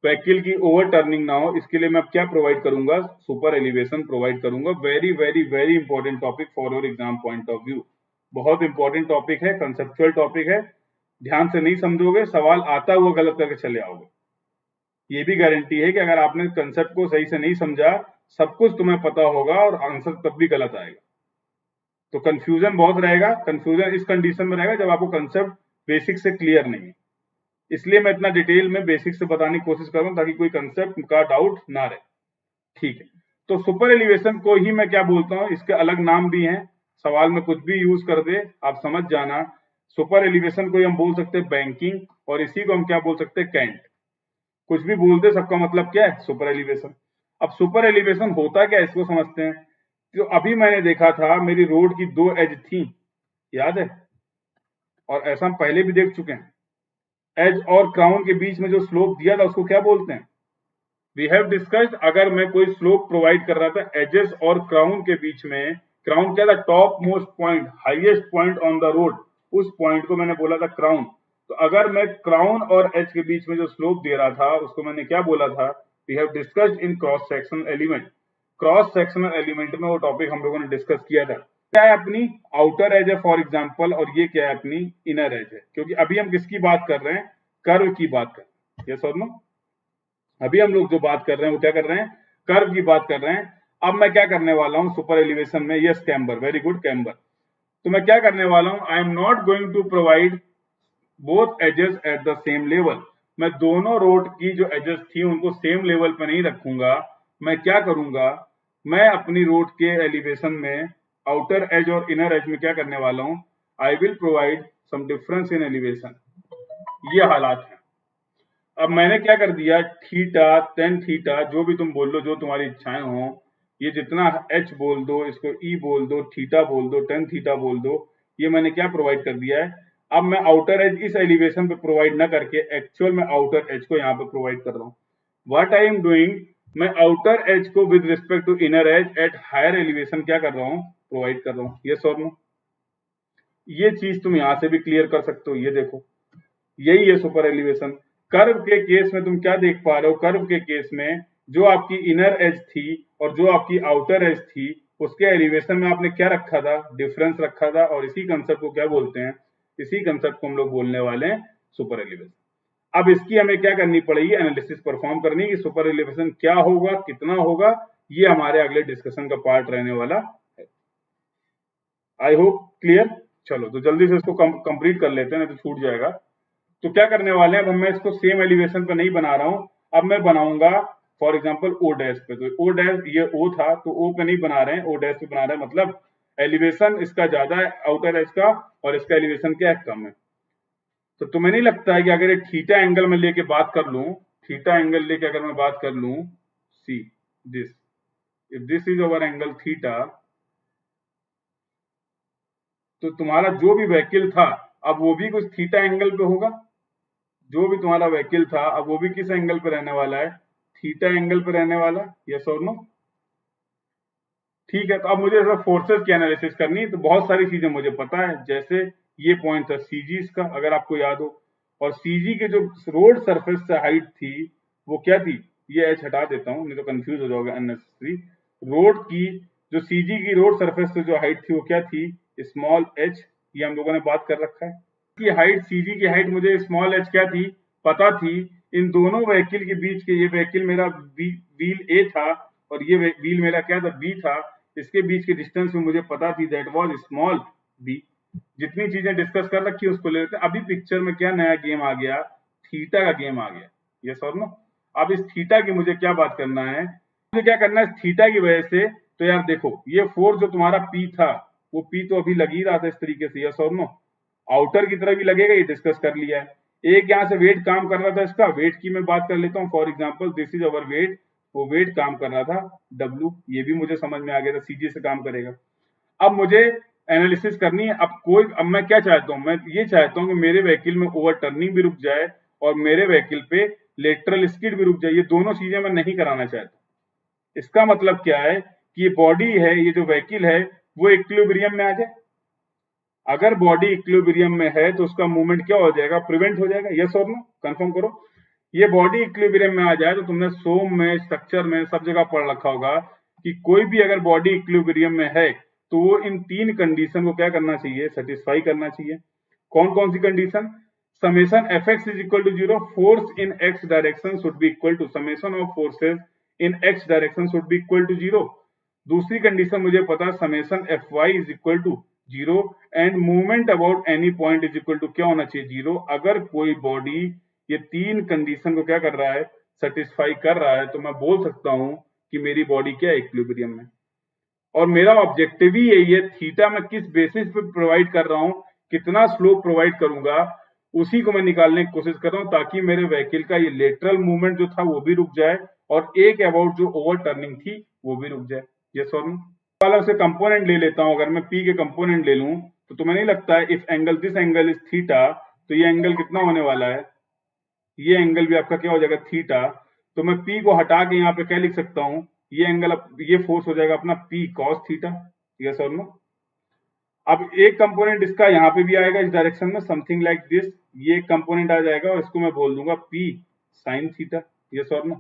[SPEAKER 1] व्हीकल की ओवर टर्निंग ना हो, इसके लिए मैं क्या प्रोवाइड करूंगा, सुपर एलिवेशन प्रोवाइड करूंगा। Very very very important topic for your exam point of view. बहुत इंपॉर्टेंट टॉपिक है, कंसेप्चुअल टॉपिक है। ध्यान से नहीं समझोगे, सवाल आता हुआ गलत करके चले आओगे। ये भी गारंटी है कि अगर आपने कंसेप्ट को सही से नहीं समझा, सब कुछ तुम्हें पता होगा और आंसर तब भी गलत आएगा। तो कंफ्यूजन बहुत रहेगा। कंफ्यूजन इस कंडीशन में रहेगा जब आपको कंसेप्ट बेसिक से क्लियर नहीं है। इसलिए मैं इतना डिटेल में बेसिक से बताने की कोशिश कर रहा हूं ताकि कोई कंसेप्ट का डाउट ना रहे। ठीक है, तो सुपर एलिवेशन को ही मैं क्या बोलता हूं, इसके अलग नाम भी हैं, सवाल में कुछ भी यूज कर दे आप समझ जाना। सुपर एलिवेशन को हम बोल सकते हैं बैंकिंग, और इसी को हम क्या बोल सकते हैं, कैंट। कुछ भी बोल दे, सबका मतलब क्या है, सुपर एलिवेशन। अब सुपर एलिवेशन होता क्या है, इसको समझते हैं। तो अभी मैंने देखा था मेरी रोड की दो एज थी, याद है, और ऐसा हम पहले भी देख चुके हैं। एज और क्राउन के बीच में जो स्लोप दिया था उसको क्या बोलते हैं, वी हैव डिस्कस्ड। अगर मैं कोई स्लोप प्रोवाइड कर रहा था एजेस और क्राउन के बीच में, क्राउन क्या था, top most point, highest point on the road, उस पॉइंट को मैंने बोला था क्राउन। तो अगर मैं क्राउन और एज के बीच में जो स्लोप दे रहा था उसको मैंने क्या बोला था, we have discussed in cross sectional element. Cross sectional element में वो टॉपिक हम लोगों ने डिस्कस किया था। क्या है अपनी आउटर एज है फॉर एग्जांपल, और ये क्या है अपनी इनर एज है, क्योंकि अभी हम किसकी बात कर रहे हैं, कर्व की बात कर रहे हैं। यस और नो। अभी हम लोग जो बात कर रहे हैं वो क्या कर रहे हैं, कर्व की बात कर रहे हैं। अब मैं क्या करने वाला हूं सुपर एलिवेशन में, yes camber, very good camber. तो मैं क्या करने वाला हूं, I am not going to provide both edges at the same level. मैं दोनों रोड की जो एजेस थी उनको सेम लेवल पे नहीं रखूंगा। मैं क्या करूंगा, मैं अपनी रोड के एलिवेशन में आउटर एज और इनर एज में क्या करने वाला हूं, I will provide some difference in elevation. ये हालात है। अब मैंने क्या कर दिया, थीटा, टेन थीटा, जो भी तुम बोल लो, जो तुम्हारी इच्छाएं हो, ये जितना एच बोल दो, इसको ई बोल दो, थीटा बोल दो, टेन थीटा बोल दो, ये मैंने क्या प्रोवाइड कर दिया है। अब मैं आउटर एज इस एलिवेशन पे प्रोवाइड ना करके एक्चुअल में आउटर एज को यहाँ पे प्रोवाइड कर रहा हूँ। व्हाट आई एम डूइंग, मैं आउटर एज को with respect to inner edge at higher elevation क्या कर रहा हूँ, प्रोवाइड कर रहा हूँ। यस और नो। ये चीज तुम यहां से भी क्लियर कर सकते हो, ये देखो यही है सुपर एलिवेशन। कर्व के केस में तुम क्या देख पा रहे हो, कर्व के केस में जो आपकी इनर एज थी और जो आपकी आउटर एज थी उसके एलिवेशन में आपने क्या रखा था, डिफरेंस रखा था, और इसी कंसेप्ट को क्या बोलते हैं, इसी कंसेप्ट को हम लोग बोलने वाले हैं सुपर एलिवेशन। अब इसकी हमें क्या करनी पड़ेगी, एनालिसिस परफॉर्म करनी कि सुपर एलिवेशन क्या होगा, कितना होगा, ये हमारे अगले डिस्कशन का पार्ट रहने वाला है। I hope clear. चलो तो जल्दी से इसको कंप्लीट कर लेते हैं, नहीं तो छूट जाएगा। तो क्या करने वाले हैं, अब मैं इसको सेम एलिवेशन पे नहीं बना रहा हूं, अब मैं बनाऊंगा फॉर एग्जांपल ओ डैश पे। तो ओ डैश, ये ओ था तो ओ पे नहीं बना रहे हैं, ओ डैश पे बना रहे हैं, मतलब एलिवेशन इसका ज्यादा है आउटर एज का और इसका एलिवेशन क्या है, कम है। तो तुम्हें नहीं लगता है कि अगर ये थीटा एंगल में लेके बात कर लूं, थीटा एंगल लेके अगर मैं बात कर लूं, see this, if this is our angle theta, तो तुम्हारा जो भी व्हीकल था अब वो भी कुछ थीटा एंगल पे होगा। जो भी तुम्हारा व्हीकल था अब वो भी किस एंगल पे रहने वाला है, थीटा एंगल पे रहने वाला है, यस और नो। ठीक है, तो अब मुझे फोर्सेस की एनालिसिस करनी है, तो बहुत सारी चीजें मुझे पता है, जैसे ये पॉइंट था सीजी इसका, अगर आपको याद हो, और सीजी के जो रोड सरफेस से हाइट थी वो क्या थी, ये एच हटा देता हूं नहीं तो कंफ्यूज हो जाओगे अननेसेसरी। रोड की जो सीजी की रोड सरफेस से जो हाइट थी वो क्या थी, स्मॉल एच, ये हम लोगों ने बात कर रखा है कि हाइट, सीजी की हाइट मुझे स्मॉल एच क्या थी, पता थी। इन दोनों व्हीकल के बीच के, ये व्हीकल मेरा व्हील ए था और ये व्हील मेरा क्या था, बी था, इसके बीच के डिस्टेंस में मुझे पता थी दैट वाज स्मॉल बी। जितनी चीजें डिस्कस कर रखी है उसको ले लेते हैं। अभी पिक्चर में क्या नया गेम आ गया, थीटा का गेम आ गया, यस और नो। अब इस थीटा की मुझे क्या बात करना है, मुझे क्या करना है थीटा की वजह से। तो यार देखो, ये फोर्स जो तुम्हारा पी था वो पी तो अभी लग ही रहा था इस तरीके से, यस और नो। आउटर की तरफ भी लगेगा, ये डिस्कस कर लिया है। एक यहाँ से वेट काम कर रहा था, इसका वेट की मैं बात कर लेता हूँ, for example this is our weight, वो वेट काम कर रहा था W, ये भी मुझे समझ में आ गया था सीजी से काम करेगा। अब मुझे एनालिसिस करनी है, अब मैं क्या चाहता हूं, मैं ये चाहता हूं कि मेरे व्हीकल में ओवर टर्निंग भी रुक जाए और मेरे व्हीकल पे लेटरल स्किड भी रुक जाए, ये दोनों चीजें मैं नहीं कराना चाहता। इसका मतलब क्या है कि ये बॉडी है, ये जो व्हीकल है वो इक्विलिब्रियम में आ जाए। अगर बॉडी इक्विलिब्रियम में है तो उसका मूवमेंट क्या हो जाएगा, प्रिवेंट हो जाएगा, यस और नो, कंफर्म करो। ये बॉडी इक्विलिब्रियम में आ जाए तो तुमने सोम में, स्ट्रक्चर में, सब जगह पढ़ रखा होगा कि कोई भी अगर बॉडी इक्विलिब्रियम में है तो वो इन तीन कंडीशन को क्या करना चाहिए, सेटिस्फाई करना चाहिए। कौन कौन सी condition, summation F X is equal to zero, force in X direction should be equal to summation of forces in X direction should be equal to zero. दूसरी कंडीशन मुझे पता, summation F Y is equal to zero and movement about any point is equal to क्या होना चाहिए, zero. अगर कोई body ये तीन कंडीशन को क्या कर रहा है, सेटिस्फाई कर रहा है, तो मैं बोल सकता हूं कि मेरी बॉडी क्या है, इक्विलिब्रियम में। और मेरा ऑब्जेक्टिव ही यही है, थीटा मैं किस बेसिस पे प्रोवाइड कर रहा हूं, कितना स्लोप प्रोवाइड करूंगा, उसी को मैं निकालने की कोशिश कर रहा हूं, ताकि मेरे व्हीकल का ये लेटरल मूवमेंट जो था वो भी रुक जाए और एक अबाउट जो ओवर टर्निंग थी वो भी रुक जाए, ये सॉरी वाला से कंपोनेंट ले लेता हूं। अगर मैं पी के कंपोनेंट ले लूं तो तुम्हें नहीं लगता है if angle, this angle is theta, तो ये एंगल कितना होने वाला है, ये एंगल भी आपका क्या हो जाएगा, थीटा। तो मैं P को हटा के यहाँ पे क्या लिख सकता हूं, ये एंगल, ये फोर्स हो जाएगा अपना P cos थीटा, यस और नो। अब एक कंपोनेंट इसका यहाँ पे भी आएगा इस डायरेक्शन में, समथिंग लाइक दिस, ये एक कंपोनेंट आ जाएगा और इसको मैं बोल दूंगा P sin थीटा, यस और नो।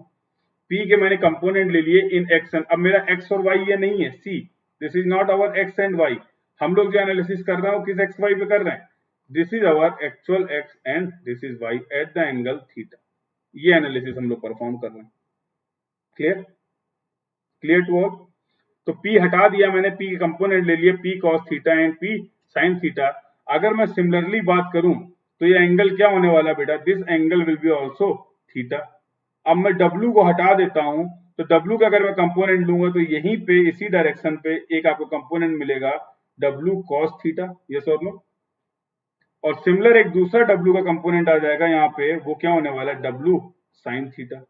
[SPEAKER 1] P के मैंने कंपोनेंट ले लिए इन एक्स एंड, अब मेरा एक्स और वाई ये नहीं है, see this is not our X and Y. हम लोग जो एनालिसिस कर रहे हैं वो किस एक्स वाई पे कर रहे हैं, this is our actual X and this is Y at the angle theta. ये एनालिसिस हम लोग परफॉर्म कर रहे हैं। Clear, clear to all. तो P हटा दिया मैंने, P के कंपोनेंट ले लिए, P cos theta and P sin theta. अगर मैं सिमिलरली बात करूं तो ये एंगल क्या होने वाला बेटा, this angle will be also theta. अब मैं W को हटा देता हूं, तो W का अगर मैं कंपोनेंट लूंगा तो यहीं पे इसी डायरेक्शन पे एक आपको कंपोनेंट मिलेगा W cos थीटा, यस और नो। और सिमिलर एक दूसरा W का कंपोनेंट आ जाएगा यहाँ पे, वो क्या होने वाला है, W sin थीटा।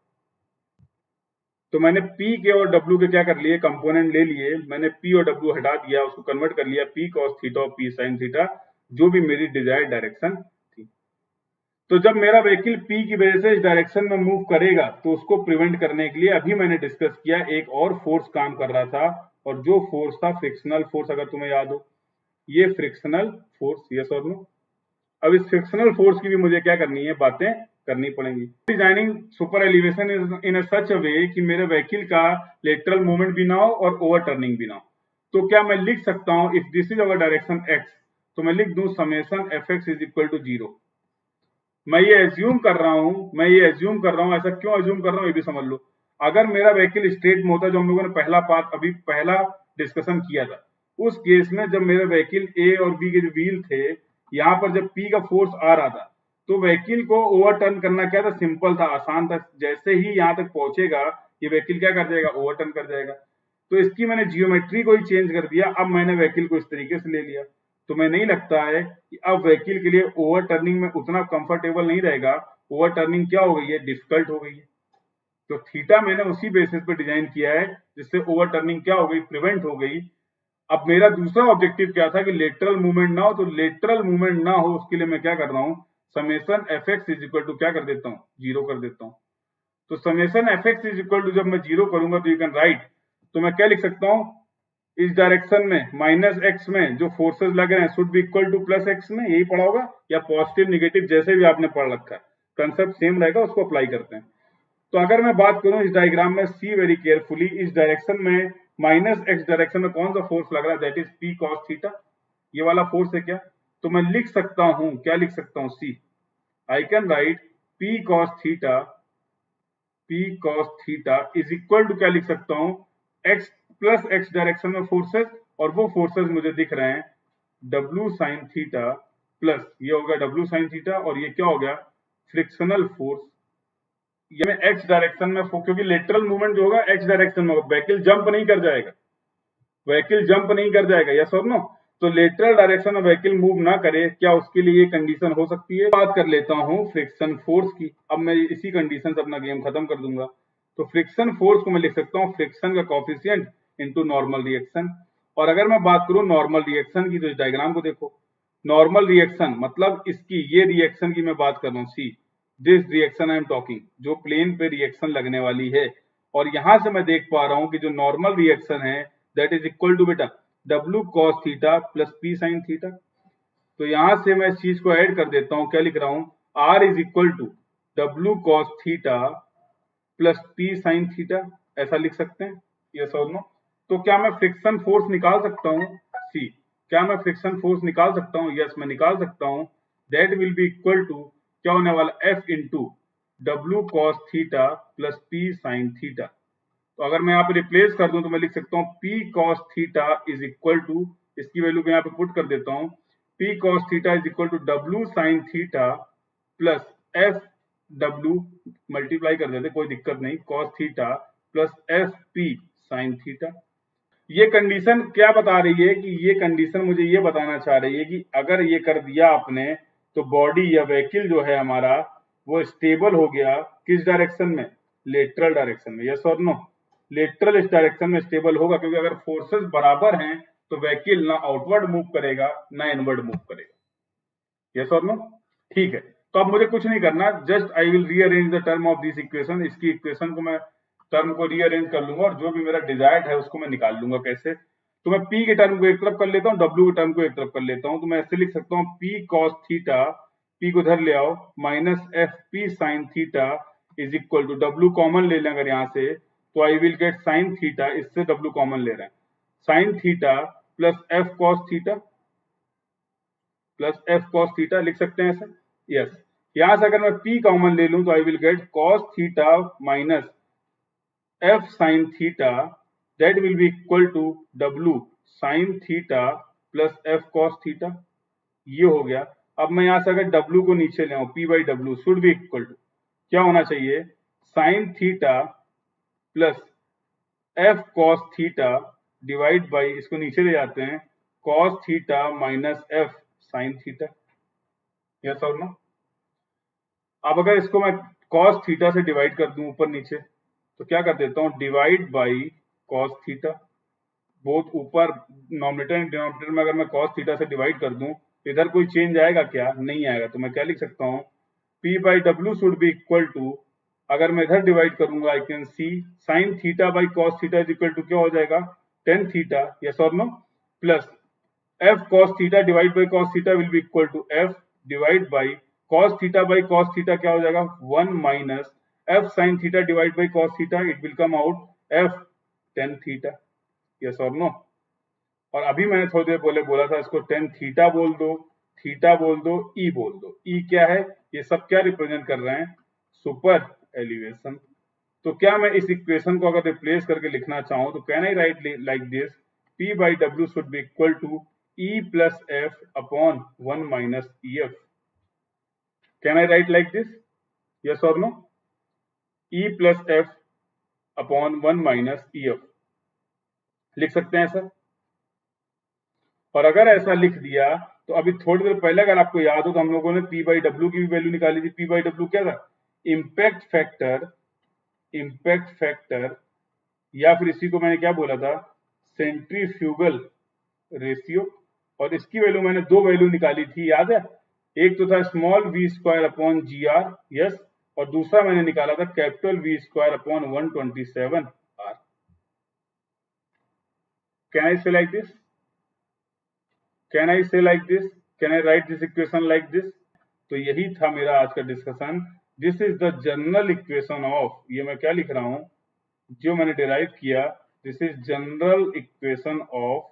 [SPEAKER 1] तो मैंने P के और W के क्या कर लिए, कंपोनेंट ले लिए, मैंने P और W हटा दिया, उसको कन्वर्ट कर लिया P cos थीटा और P sin थीटा, जो भी मेरी डिजायर्ड डायरेक्शन थी। तो जब मेरा व्हीकल P की वजह से इस डायरेक्शन में मूव करेगा तो उसको प्रिवेंट करने के लिए अभी मैंने डिस्कस किया एक और फोर्स काम कर रहा था, और जो फोर्स था फ्रिक्शनल फोर्स, अगर तुम्हें याद हो, ये फ्रिक्शनल फोर्स, यस और नो। अब इस फ्रिक्शनल फोर्स की भी मुझे क्या करनी है, बातें करनी पड़ेंगी। डिजाइनिंग सुपर एलिवेशन इन सच अ वे कि मेरे व्हीकल का लेटरल मूवमेंट भी ना हो और ओवर टर्निंग भी ना हो। तो क्या मैं लिख सकता हूं, if this is our direction X, तो मैं लिख दूं summation F X is equal to 0। मैं ये एज्यूम कर रहा हूं, ऐसा क्यों एज्यूम कर रहा हूं ये भी समझ लो। अगर मेरा व्हीकल स्ट्रेट में होता, जो हम लोगों ने पहला डिस्कशन किया था, उस केस में जब मेरे व्हीकल ए और बी के जो व्हील थे, यहाँ पर जब पी का फोर्स आ रहा था, तो व्हीकल को ओवरटर्न करना क्या था, सिंपल था, आसान था। जैसे ही यहाँ तक पहुंचेगा, ये व्हीकल क्या कर जाएगा, ओवरटर्न कर जाएगा। तो इसकी मैंने जियोमेट्री को ही चेंज कर दिया, अब मैंने व्हीकल को इस तरीके से ले लिया। तो मैं नहीं लगता है कि अब व्हीकल के लिए ओवर टर्निंग में उतना कंफर्टेबल नहीं रहेगा। ओवर टर्निंग क्या हो गई है, डिफिकल्ट हो गई है। तो थीटा मैंने उसी बेसिस पे डिजाइन किया है जिससे ओवर टर्निंग क्या हो गई, प्रिवेंट हो गई। अब मेरा दूसरा ऑब्जेक्टिव क्या था कि लेटरल मूवमेंट ना हो, तो लेटरल मूवमेंट ना हो उसके लिए मैं क्या कर रहा हूं, summation F X is equal to क्या कर देता हूं, 0 कर देता हूं। तो summation F X is equal to जब मैं 0 करूंगा तो यू कैन राइट, तो मैं क्या लिख सकता हूं, इस डायरेक्शन में माइनस एक्स में जो फोर्सेस लग रहे हैं should be equal two plus x में, यही पढ़ा होगा, या पॉजिटिव निगेटिव जैसे भी आपने पढ़ रखा है, कंसेप्ट सेम रहेगा, उसको अप्लाई करते हैं। तो अगर मैं बात करूं इस डायग्राम में, सी वेरी केयरफुली, इस डायरेक्शन में माइनस एक्स डायरेक्शन में कौन सा फोर्स लग रहा है, that is P cos theta. ये वाला फोर्स है क्या, तो मैं लिख सकता हूं, क्या लिख सकता हूं, see, I can write P cos theta is equal to क्या लिख सकता हूं, एक्स प्लस एक्स डायरेक्शन में फोर्सेस, और वो फोर्सेस मुझे दिख रहे हैं डब्ल्यू साइन थीटा प्लस, ये हो गया डब्ल्यू साइन थीटा, और ये क्या हो गया, फ्रिक्शनल फोर्स। ये मैं एक्स डायरेक्शन में, क्योंकि लेटरल मूवमेंट जो होगा एक्स डायरेक्शन में होगा, व्हीकल जंप नहीं कर जाएगा, यस और नो। तो लेटरल डायरेक्शन में व्हीकल मूव ना करे, क्या उसके लिए ये कंडीशन हो सकती है। बात कर लेता हूं फ्रिक्शन फोर्स की, अब मैं इसी कंडीशन से अपना गेम खत्म कर दूंगा। तो फ्रिक्शन फोर्स को मैं लिख सकता हूं फ्रिक्शन का कोफिशिएंट इनटू नॉर्मल रिएक्शन। और अगर मैं बात करूं नॉर्मल रिएक्शन की, तो इस डायग्राम को देखो, नॉर्मल रिएक्शन मतलब इसकी, ये रिएक्शन की मैं बात कर रहा हूं, see this reaction I am talking, जो प्लेन पे रिएक्शन लगने वाली है। और यहां से मैं देख पा रहा हूं कि जो नॉर्मल रिएक्शन है दैट इज इक्वल टू बेटा W cos theta plus P sin theta. तो यहां से मैं इस चीज को ऐड कर देता हूं, क्या लिख रहा हूं, R is equal to W cos theta plus P sin theta, ऐसा लिख सकते हैं, यस और नो। तो क्या मैं फ्रिक्शन फोर्स निकाल सकता हूं, सी, क्या मैं फ्रिक्शन फोर्स निकाल सकता हूं, यस मैं निकाल सकता हूं। That will be equal to क्या होने वाला, F into W cos theta plus P sin theta. तो अगर मैं यहाँ पे रिप्लेस कर दूं तो मैं लिख सकता हूँ P cos theta is equal to, इसकी वैल्यू मैं यहाँ पे पुट कर देता हूँ, P cos theta is equal to W sin theta plus F W multiply कर देते, कोई दिक्कत नहीं, cos theta plus F P sin theta. ये कंडीशन क्या बता रही है कि ये कंडीशन मुझे ये बताना चाह रही है कि अगर ये कर दिया आपने, तो बॉडी या व्हीकल जो है हमारा वो स्टेबल हो गया, किस डायरेक्शन में, लेटरल डायरेक्शन में, यस और नो। लेटरल इस डायरेक्शन में स्टेबल होगा, क्योंकि अगर फोर्सेस बराबर हैं तो व्हीकल ना आउटवर्ड मूव करेगा ना इनवर्ड मूव करेगा, यस और नो। ठीक है, तो अब मुझे कुछ नहीं करना, just I will rearrange the term of this equation, इसकी इक्वेशन को मैं टर्म को रीअरेंज कर लूंगा, और जो भी मेरा डिजायर्ड है उसको मैं निकाल लूंगा। कैसे, तो मैं P के टर्म को एक तरफ कर लेता हूँ, W के टर्म को एक तरफ कर लेता हूँ। तो मैं ऐसे लिख सकता हूँ P cos थीटा, P को इधर ले आओ, minus FP sin theta is equal to, W common ले लें अगर यहाँ से, तो I will get sin theta, इससे W कॉमन ले रहे हैं, sin theta plus F cos theta plus F cos theta लिख सकते हैं ऐसे, यस। यहां से अगर मैं P कॉमन ले लूं तो I will get cos theta minus F sin theta, that will be equal to W sin theta plus F cos theta, ये हो गया। अब मैं यहां से अगर W को नीचे ले आऊं, P by W should be equal to क्या होना चाहिए, sin theta plus F cos theta divide by, इसको नीचे ले जाते हैं, cos theta minus F sin theta, yes और नो। अब अगर इसको मैं cos थीटा से डिवाइड कर दूं ऊपर नीचे, तो क्या कर देता हूं, divide by cos theta, both ऊपर नॉमिनेटर एंड डिनोमिनेटर में अगर मैं cos थीटा से डिवाइड कर दूं तो इधर कोई चेंज आएगा क्या, नहीं आएगा। तो मैं क्या लिख सकता हूं, P by W should be equal to, अगर मैं इधर डिवाइड करूंगा I can see sin theta by cos theta is equal to क्या हो जाएगा, tan थीटा, यस और no, plus F cos theta divide by cos theta will be equal to F divide by cos theta by cos theta क्या हो जाएगा 1 minus f sin theta divide by cos theta, it will come out f tan theta. Yes और no? और अभी मैंने थोड़ी देर बोला था इसको tan थीटा बोल दो, थीटा बोल दो, e बोल दो। e क्या है? ये सब क्या रिप्रेजेंट कर रहे हैं? Super elevation. तो क्या मैं इस इक्वेशन को अगर रिप्लेस करके लिखना चाहूं तो can I write like this, P by W should be equal to E plus F upon 1 minus EF. Can I write like this? Yes or no? E plus F upon 1 minus EF. लिख सकते हैं sir? और अगर ऐसा लिख दिया तो अभी थोड़ी देर पहले अगर आपको याद हो तो हम लोगों ने P by W की भी वैल्यू निकाली थी। P by W क्या था? इम्पैक्ट फैक्टर, या फिर इसी को मैंने क्या बोला था? Centrifugal ratio. और इसकी वैल्यू मैंने दो वैल्यू निकाली थी, याद है? एक तो था small v square upon GR, yes, और दूसरा मैंने निकाला था capital V square upon 127 R। Can I से लाइक दिस? कैन आई से like this? Can I right this equation like this? तो यही था मेरा आज का discussion. This is the general equation of, ये मैं क्या लिख रहा हूं जो मैंने डिराइव किया, this is general equation of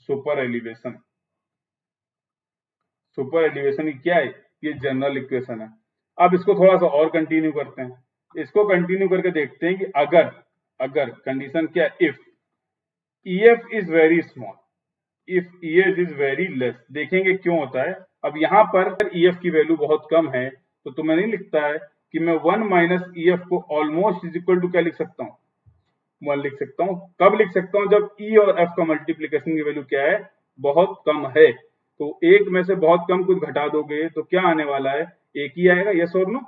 [SPEAKER 1] super elevation. Super elevation की क्या है? ये जनरल इक्वेशन है। अब इसको थोड़ा सा और कंटिन्यू करते हैं। इसको कंटिन्यू करके देखते हैं कि अगर कंडीशन क्या है, if EF is very small, if EF is very less, देखेंगे क्यों होता है। अब यहाँ पर EF की वैल्यू बहुत कम है तो मैं नहीं लिखता है कि मैं 1 माइनस EF को ऑलमोस्ट इज इक्वल टू क्या लिख सकता हूँ? 1 लिख सकता हूँ। कब लिख सकता हूँ? जब E और F का मल्टीप्लीकेशन की वैल्यू क्या है? बहुत कम है। तो एक में से बहुत कम कुछ घटा दोगे तो क्या आने वाला है? एक ही आएगा। यस और नो?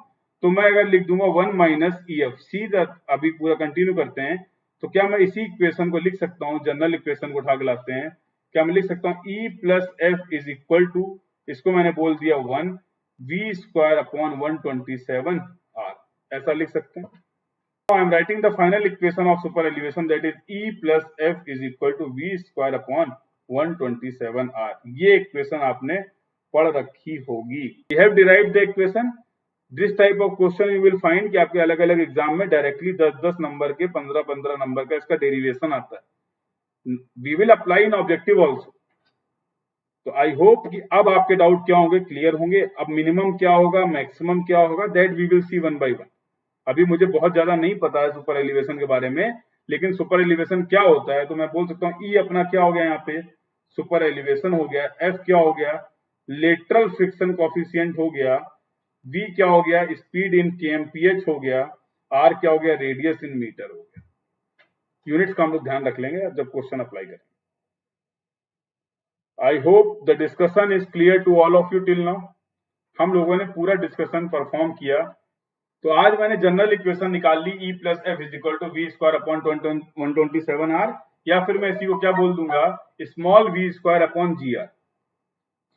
[SPEAKER 1] तो मैं अगर लिख दूंगा 1 माइनस EF, सीधा अभी पूरा कंटिन्यू करते हैं, तो क्या मैं इसी इक्वेशन को लिख सकता हूँ? जनरल इक्वेशन को उठा के लाते हैं, क्या मैं लिख सकता हूँ E plus F is equal to, इसको मैंने बोल दिया 1 V स्क्वायर अपॉन 127 R, ऐसा लिख सकते हैं। Now I am writing the final equation of super elevation, that is E plus F is equal to V square upon 127 R। ये equation आपने पढ़ रखी होगी। We have derived the equation। This type of question you will find कि आपके अलग अलग exam में डायरेक्टली 10-10 नंबर के 15-15 नंबर का इसका डेरिवेशन आता है। We will apply in objective also। तो आई होप कि अब आपके डाउट क्या होंगे? क्लियर होंगे। अब मिनिमम क्या होगा, मैक्सिमम क्या होगा, that we will see one by one. अभी मुझे बहुत ज्यादा नहीं पता है सुपर एलिवेशन के बारे में, लेकिन सुपर एलिवेशन क्या होता है तो मैं बोल सकता हूँ E अपना क्या हो गया, यहाँ पे सुपर एलिवेशन हो गया, F क्या हो गया, लेटरल फ्रिक्शन कोफिशिएंट हो गया, V क्या हो गया, स्पीड इन kmph हो गया, R क्या हो गया, रेडियस इन मीटर हो गया। यूनिट्स का हम लोग ध्यान रख लेंगे जब क्वेश्चन अप्लाई करेंगे। I hope the discussion is clear to all of you till now. हम लोगों ने पूरा डिस्कशन परफॉर्म किया। तो आज मैंने जनरल इक्वेशन निकाल ली, E plus F is equal to V square upon 127 R, या फिर मैं इसी को क्या बोल दूंगा, small v square upon GR।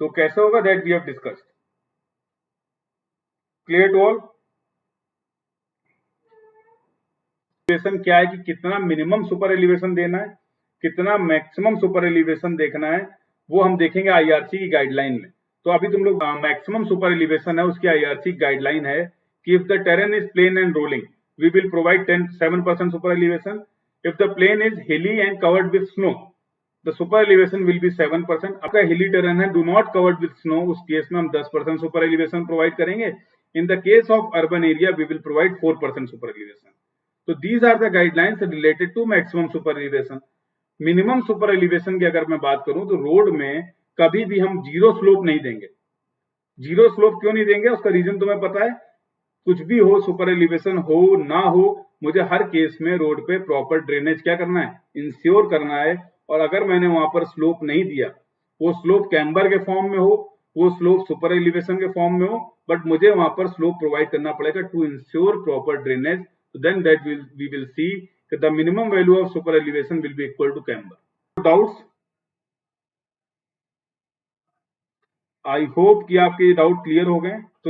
[SPEAKER 1] तो कैसे होगा, that we have discussed. Clear to all? Elevation क्या है कि कितना मिनिमम सुपर एलिवेशन देना है, कितना मैक्सिमम सुपर एलिवेशन देखना है, वो हम देखेंगे IRC की गाइडलाइन में। तो अभी तुम लोग मैक्सिमम सुपर एलिवेशन है, उसकी IRC गाइडलाइन है कि if the terrain is plain and rolling, we will provide 7% super elevation. If the plain is hilly and covered with snow, the super elevation will be 7%. आपका hilly terrain है, do not covered with snow, उस case में हम 10% super elevation provide करेंगे। In the case of urban area, we will provide 4% super elevation. So these are the guidelines related to maximum super elevation. Minimum super elevation की अगर मैं बात करूं तो रोड में कभी भी हम जीरो स्लोप नहीं देंगे। जीरो स्लोप क्यों नहीं देंगे, उसका रीजन तुम्हें पता है। कुछ भी हो, सुपर एलिवेशन हो ना हो, मुझे हर केस में रोड पे प्रॉपर ड्रेनेज क्या करना है, इंश्योर करना है। और अगर मैंने वहां पर स्लोप नहीं दिया, वो स्लोप कैम्बर के फॉर्म में हो, वो स्लोप सुपर एलिवेशन के फॉर्म में हो, बट मुझे वहां पर स्लोप प्रोवाइड करना पड़ेगा to ensure proper drainage. Then that we will see the minimum value of super elevation will be equal to camber. Doubts? I hope कि आपके डाउट क्लियर हो गए। तो